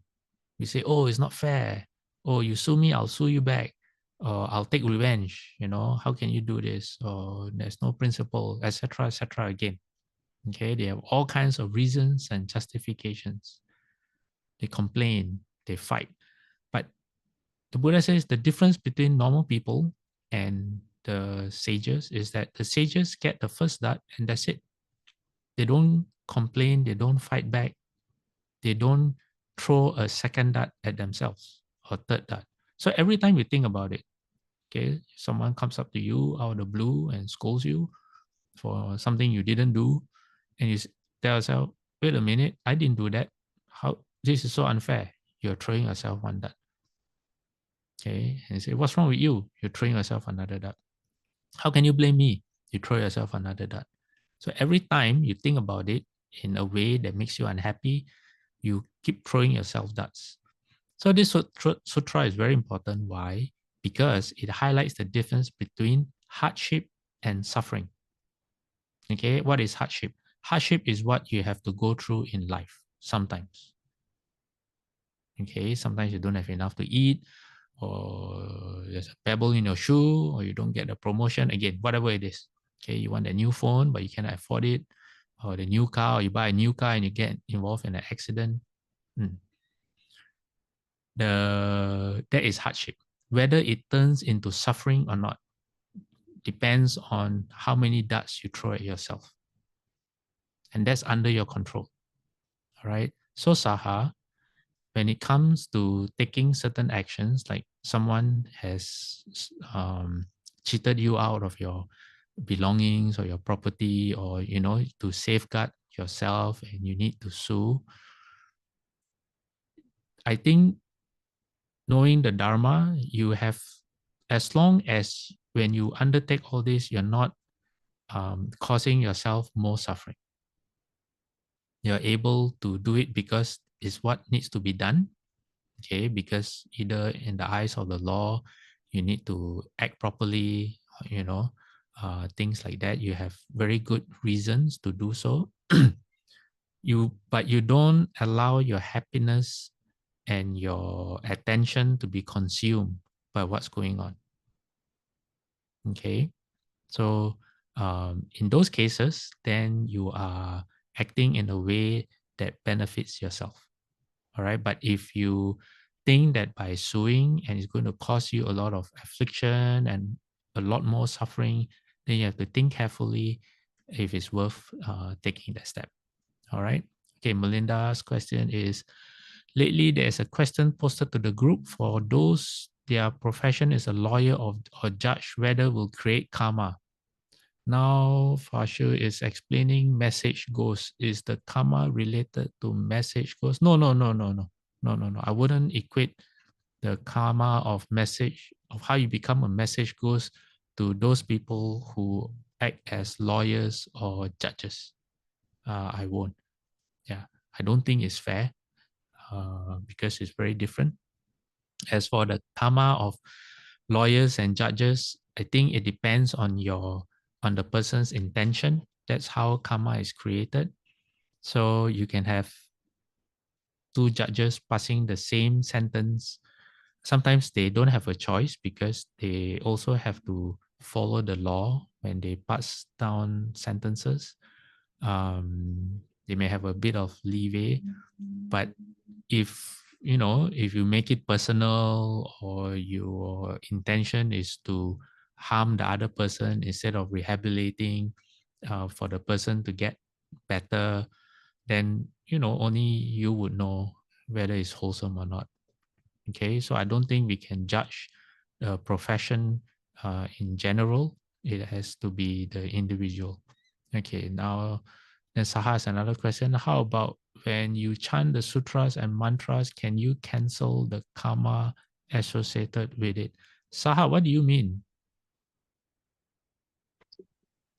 Speaker 2: We say, oh, it's not fair. Oh, you sue me, I'll sue you back. Or I'll take revenge. How can you do this? Or there's no principle, etc., again. Okay, they have all kinds of reasons and justifications. They complain, they fight. But the Buddha says the difference between normal people and the sages is that the sages get the first Dat and that's it. They don't complain, they don't fight back, they don't throw a second Dat at themselves or third Dat. So every time you think about it, okay, someone comes up to you out of the blue and scolds you for something you didn't do, and you tell yourself, wait a minute, I didn't do that. How? This is so unfair. You're throwing yourself one Dat. Okay, and you say, what's wrong with you? You're throwing yourself another Dat. How can you blame me? You throw yourself another Dat. So every time you think about it in a way that makes you unhappy, you keep throwing yourself dats. So this sutra is very important. Why? Because it highlights the difference between hardship and suffering. Okay, what is hardship? Hardship is what you have to go through in life sometimes. Okay, sometimes you don't have enough to eat, or there's a pebble in your shoe, or you don't get a promotion, again, whatever it is. Okay, you want a new phone, but you cannot afford it, or the new car, or you buy a new car and you get involved in an accident. That is hardship. Whether it turns into suffering or not depends on how many darts you throw at yourself. And that's under your control. All right. So Saha, when it comes to taking certain actions, like someone has cheated you out of your belongings or your property, or to safeguard yourself and you need to sue, I think knowing the Dharma, you have, as long as when you undertake all this, you're not causing yourself more suffering. You're able to do it because it's what needs to be done. Okay, because either in the eyes of the law, you need to act properly, things like that. You have very good reasons to do so. But you don't allow your happiness and your attention to be consumed by what's going on. Okay, so in those cases, then you are acting in a way that benefits yourself. All right, but if you think that by suing and it's going to cause you a lot of affliction and a lot more suffering, then you have to think carefully if it's worth taking that step. All right. Okay, Melinda's question is, lately there's a question posted to the group for those their profession is a lawyer or judge, whether will create karma. Now Fashu is explaining message goes. Is the karma related to message goes? No. I wouldn't equate the karma of message, of how you become a message goes, to those people who act as lawyers or judges. I won't. Yeah, I don't think it's fair because it's very different. As for the karma of lawyers and judges, I think it depends on the person's intention. That's how karma is created. So you can have two judges passing the same sentence sometimes they don't have a choice because they also have to follow the law when they pass down sentences. They may have a bit of leeway, but if if you make it personal or your intention is to harm the other person instead of rehabilitating for the person to get better, then only you would know whether it's wholesome or not. Okay, so I don't think we can judge the profession in general. It has to be the individual. Okay, now then Saha has another question. How about when you chant the sutras and mantras, can you cancel the karma associated with it? Saha, what do you mean?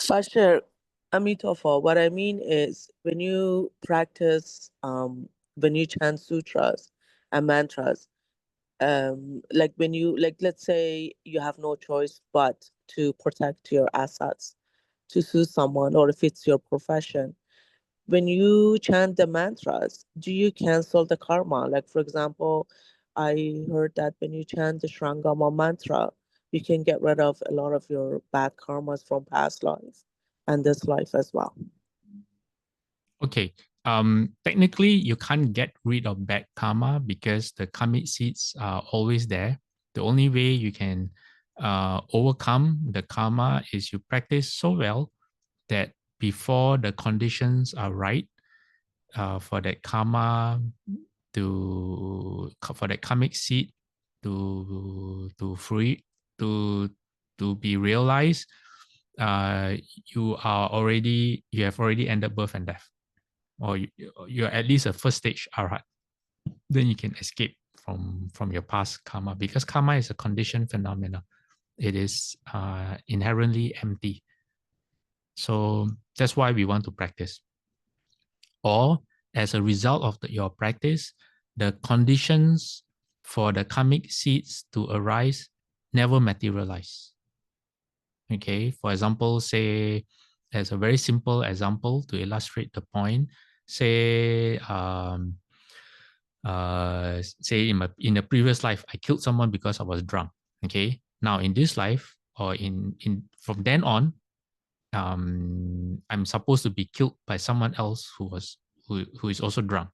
Speaker 5: Pastor Amitofa, what I mean is when you practice, when you chant sutras and mantras, like when you, like, let's say you have no choice but to protect your assets, to sue someone, or if it's your profession, when you chant the mantras, do you cancel the karma? Like, for example, I heard that when you chant the Shrangama mantra, you can get rid of a lot of your bad karmas from past life and this life as well.
Speaker 2: Okay. Technically, you can't get rid of bad karma because the karmic seeds are always there. The only way you can overcome the karma is you practice so well that before the conditions are right for that karma for that karmic seed to free to be realized, you have already ended birth and death, or you're at least a first stage arhat. Then you can escape from your past karma, because karma is a conditioned phenomena. It is inherently empty. So that's why we want to practice. Or as a result of your practice, the conditions for the karmic seeds to arise never materialize. Okay, for example, say, as a very simple example to illustrate the point, say, say in a previous life, I killed someone because I was drunk. Okay, now in this life, or in from then on, I'm supposed to be killed by someone else who is also drunk.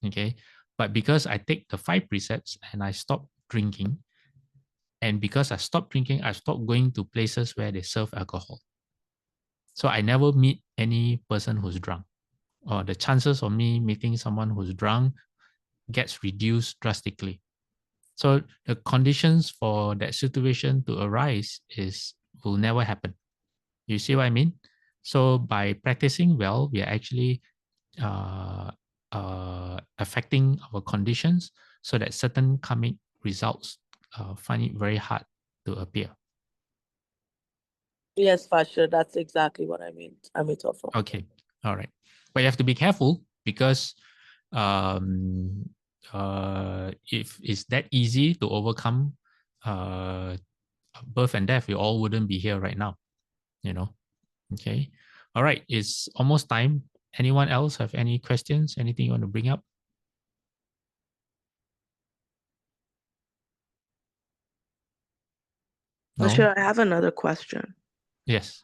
Speaker 2: Okay, but because I take the 5 precepts and I stop drinking, and because I stopped drinking, I stopped going to places where they serve alcohol. So I never meet any person who's drunk, or the chances of me meeting someone who's drunk gets reduced drastically. So the conditions for that situation to arise will never happen. You see what I mean? So by practicing well, we are actually affecting our conditions so that certain karmic results find it very hard to appear.
Speaker 5: Yes, Pastor, that's exactly what I mean. Amitofa.
Speaker 2: Okay, all right. But you have to be careful, because if it's that easy to overcome birth and death, we all wouldn't be here right now, Okay. All right. It's almost time. Anyone else have any questions? Anything you want to bring up? No?
Speaker 5: Pastor, I have another question.
Speaker 2: Yes.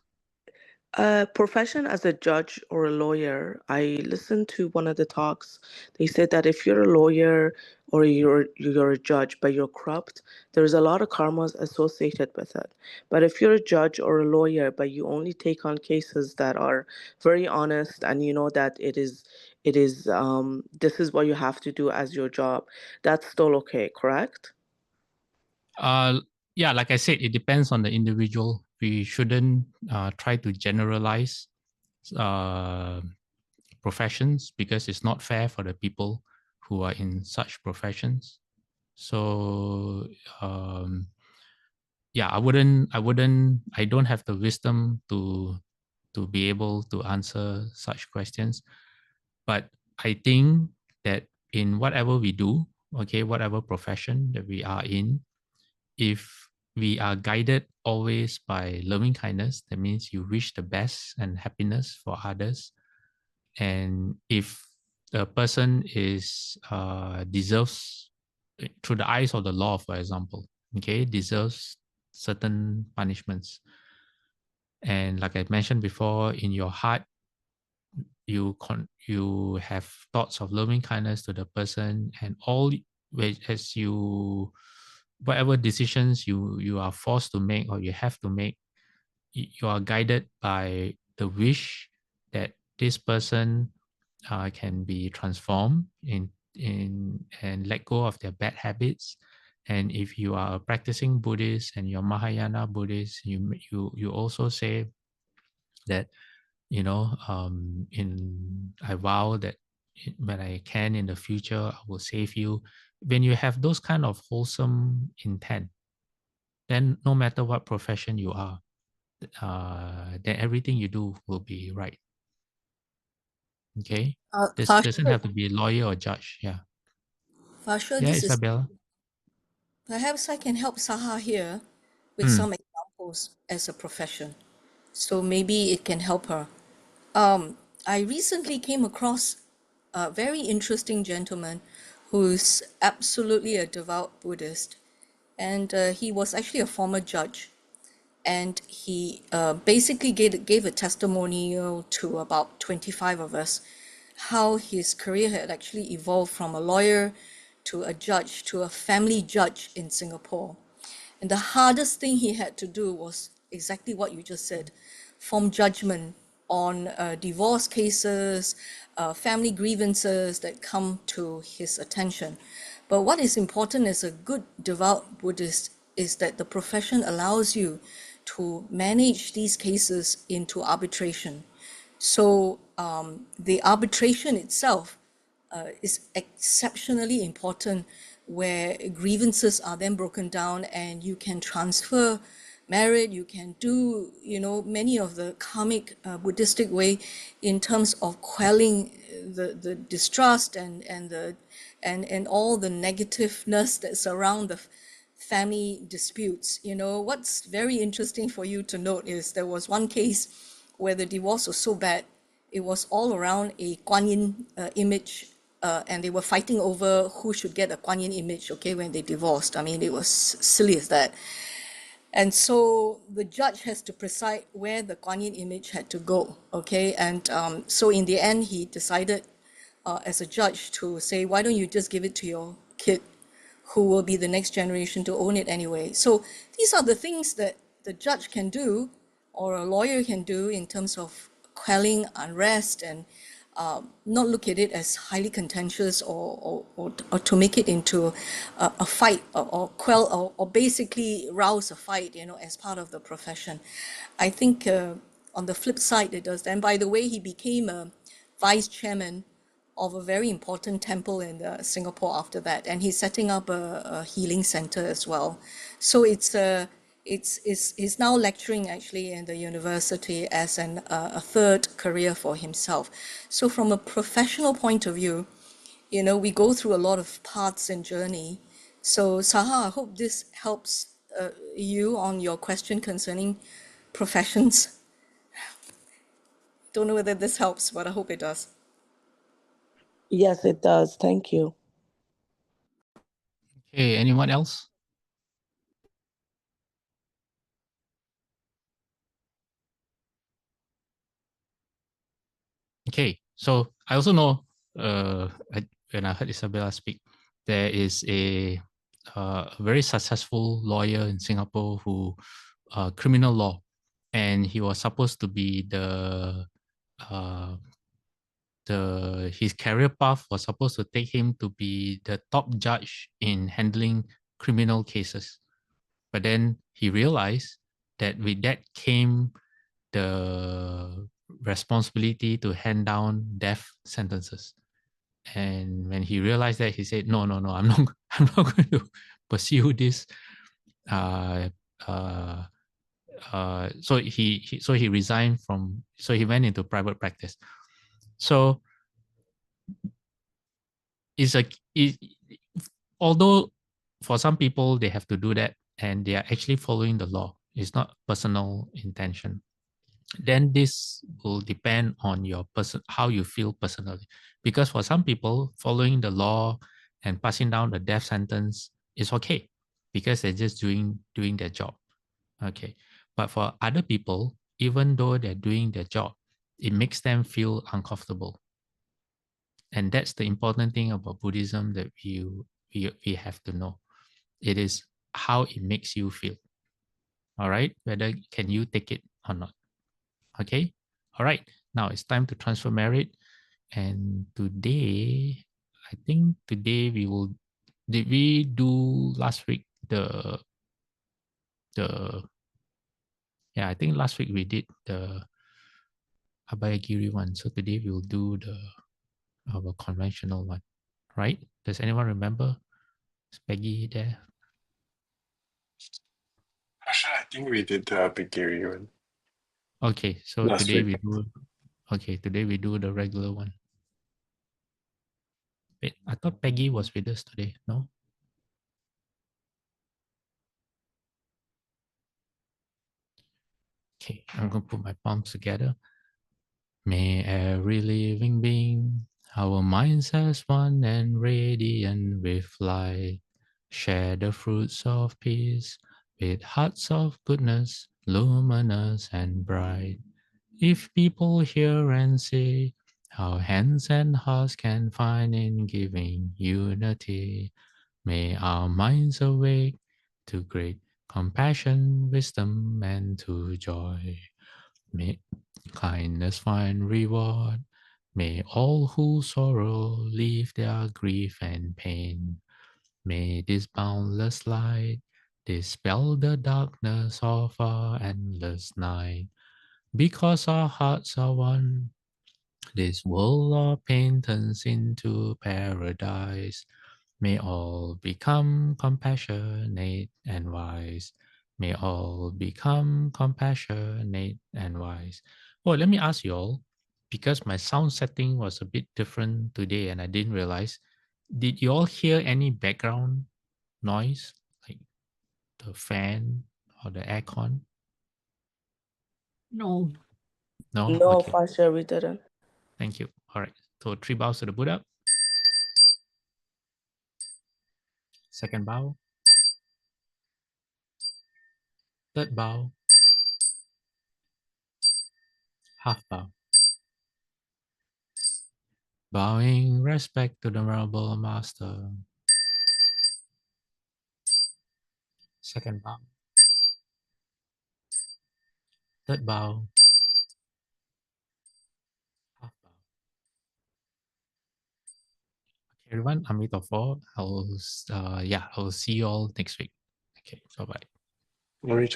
Speaker 5: Profession as a judge or a lawyer, I listened to one of the talks. They said that if you're a lawyer or you're a judge but you're corrupt, there's a lot of karmas associated with it. But if you're a judge or a lawyer but you only take on cases that are very honest, and you know that it is this is what you have to do as your job, that's still okay, correct?
Speaker 2: Yeah, like I said, it depends on the individual. We shouldn't try to generalize professions, because it's not fair for the people who are in such professions. So yeah, I don't have the wisdom to be able to answer such questions. But I think that in whatever we do, okay, whatever profession that we are in, if we are guided always by loving kindness, that means you wish the best and happiness for others. And if the person deserves through the eyes of the law, for example, okay, deserves certain punishments. And like I mentioned before, in your heart, you have thoughts of loving kindness to the person, and all as you, whatever decisions you are forced to make or you have to make, you are guided by the wish that this person can be transformed in and let go of their bad habits. And if you are a practicing Buddhist and you're Mahayana Buddhist, you also say that, you know, I vow that when I can in the future, I will save you. When you have those kind of wholesome intent, then no matter what profession you are, then everything you do will be right. Okay? This doesn't have to be a lawyer or judge. Yeah.
Speaker 6: Fasha,
Speaker 2: Yeah,
Speaker 6: this is
Speaker 2: Isabella.
Speaker 6: perhaps I can help Saha here with
Speaker 2: Mm.
Speaker 6: some examples as a profession. So maybe it can help her. I recently came across a very interesting gentleman who's absolutely a devout Buddhist. And he was actually a former judge. And he basically gave a testimonial to about 25 of us how his career had actually evolved from a lawyer to a judge to a family judge in Singapore. And the hardest thing he had to do was exactly what you just said, form judgment on divorce cases, family grievances that come to his attention. But what is important as a good devout Buddhist is that the profession allows you to manage these cases into arbitration. So the arbitration itself is exceptionally important, where grievances are then broken down and you can transfer merit, you can do, you know, many of the karmic Buddhistic way in terms of quelling the distrust and all the negativeness that surround the family disputes. You know, what's very interesting for you to note is there was one case where the divorce was so bad, it was all around a Kuan Yin image, and they were fighting over who should get a Kuan Yin image, okay, when they divorced. I mean, it was silly as that. And so the judge has to preside where the Kuan Yin image had to go, okay? And so in the end, he decided as a judge to say, why don't you just give it to your kid, who will be the next generation to own it anyway? So these are the things that the judge can do or a lawyer can do in terms of quelling unrest and not look at it as highly contentious or to make it into a fight or quell or basically rouse a fight, you know, as part of the profession. I think on the flip side it does. And by the way, he became a vice chairman of a very important temple in Singapore after that, and he's setting up a healing center as well. So he's now lecturing actually in the university as a third career for himself. So from a professional point of view, you know, we go through a lot of paths and journey. So Saha, I hope this helps you on your question concerning professions. Don't know whether this helps, but I hope it does.
Speaker 5: Yes, it does. Thank you.
Speaker 2: Okay, anyone else? Okay, so I also know when I heard Isabella speak, there is a very successful lawyer in Singapore who criminal law, and he was supposed to be his career path was supposed to take him to be the top judge in handling criminal cases. But then he realized that with that came the responsibility to hand down death sentences. And when he realized that, he said, no, I'm not going to pursue this. So he resigned from, so he went into private practice. So although for some people they have to do that and they are actually following the law, it's not personal intention, then this will depend on your how you feel personally. Because for some people, following the law and passing down the death sentence is okay because they're just doing their job. Okay. But for other people, even though they're doing their job, it makes them feel uncomfortable. And that's the important thing about Buddhism that we have to know. It is how it makes you feel. All right. Whether can you take it or not. Okay. All right. Now it's time to transfer merit. And today, I think today did we do last week the yeah, I think last week we did the Abhayagiri one. So today we'll do our conventional one, right? Does anyone remember? Is Peggy there?
Speaker 7: Actually, I think we did the Abhayagiri one.
Speaker 2: Okay, so
Speaker 7: Last
Speaker 2: today
Speaker 7: week.
Speaker 2: today we do the regular one. Wait, I thought Peggy was with us today, no? Okay, I'm gonna put my palms together. May every living being, our minds as one and radiant with light, share the fruits of peace with hearts of goodness, luminous and bright. If people hear and see how hands and hearts can find in giving unity, may our minds awake to great compassion, wisdom, and to joy. May kindness find reward. May all who sorrow leave their grief and pain. May this boundless light dispel the darkness of our endless night. Because our hearts are one, this world of pain turns into paradise. May all become compassionate and wise. May all become compassionate and wise. Oh, let me ask you all, because my sound setting was a bit different today and I didn't realize, did you all hear any background noise, like the fan or the aircon?
Speaker 4: No.
Speaker 2: No?
Speaker 5: No,
Speaker 2: Okay.
Speaker 5: for sure we didn't.
Speaker 2: Thank you. All right. So 3 bows to the Buddha. Second bow. Third bow. Half bow. Bowing respect to the Venerable Master. Second bow. Third bow. Half bow. Okay, everyone, Amitabha. I will see you all next week. Okay, bye-bye.
Speaker 7: Let me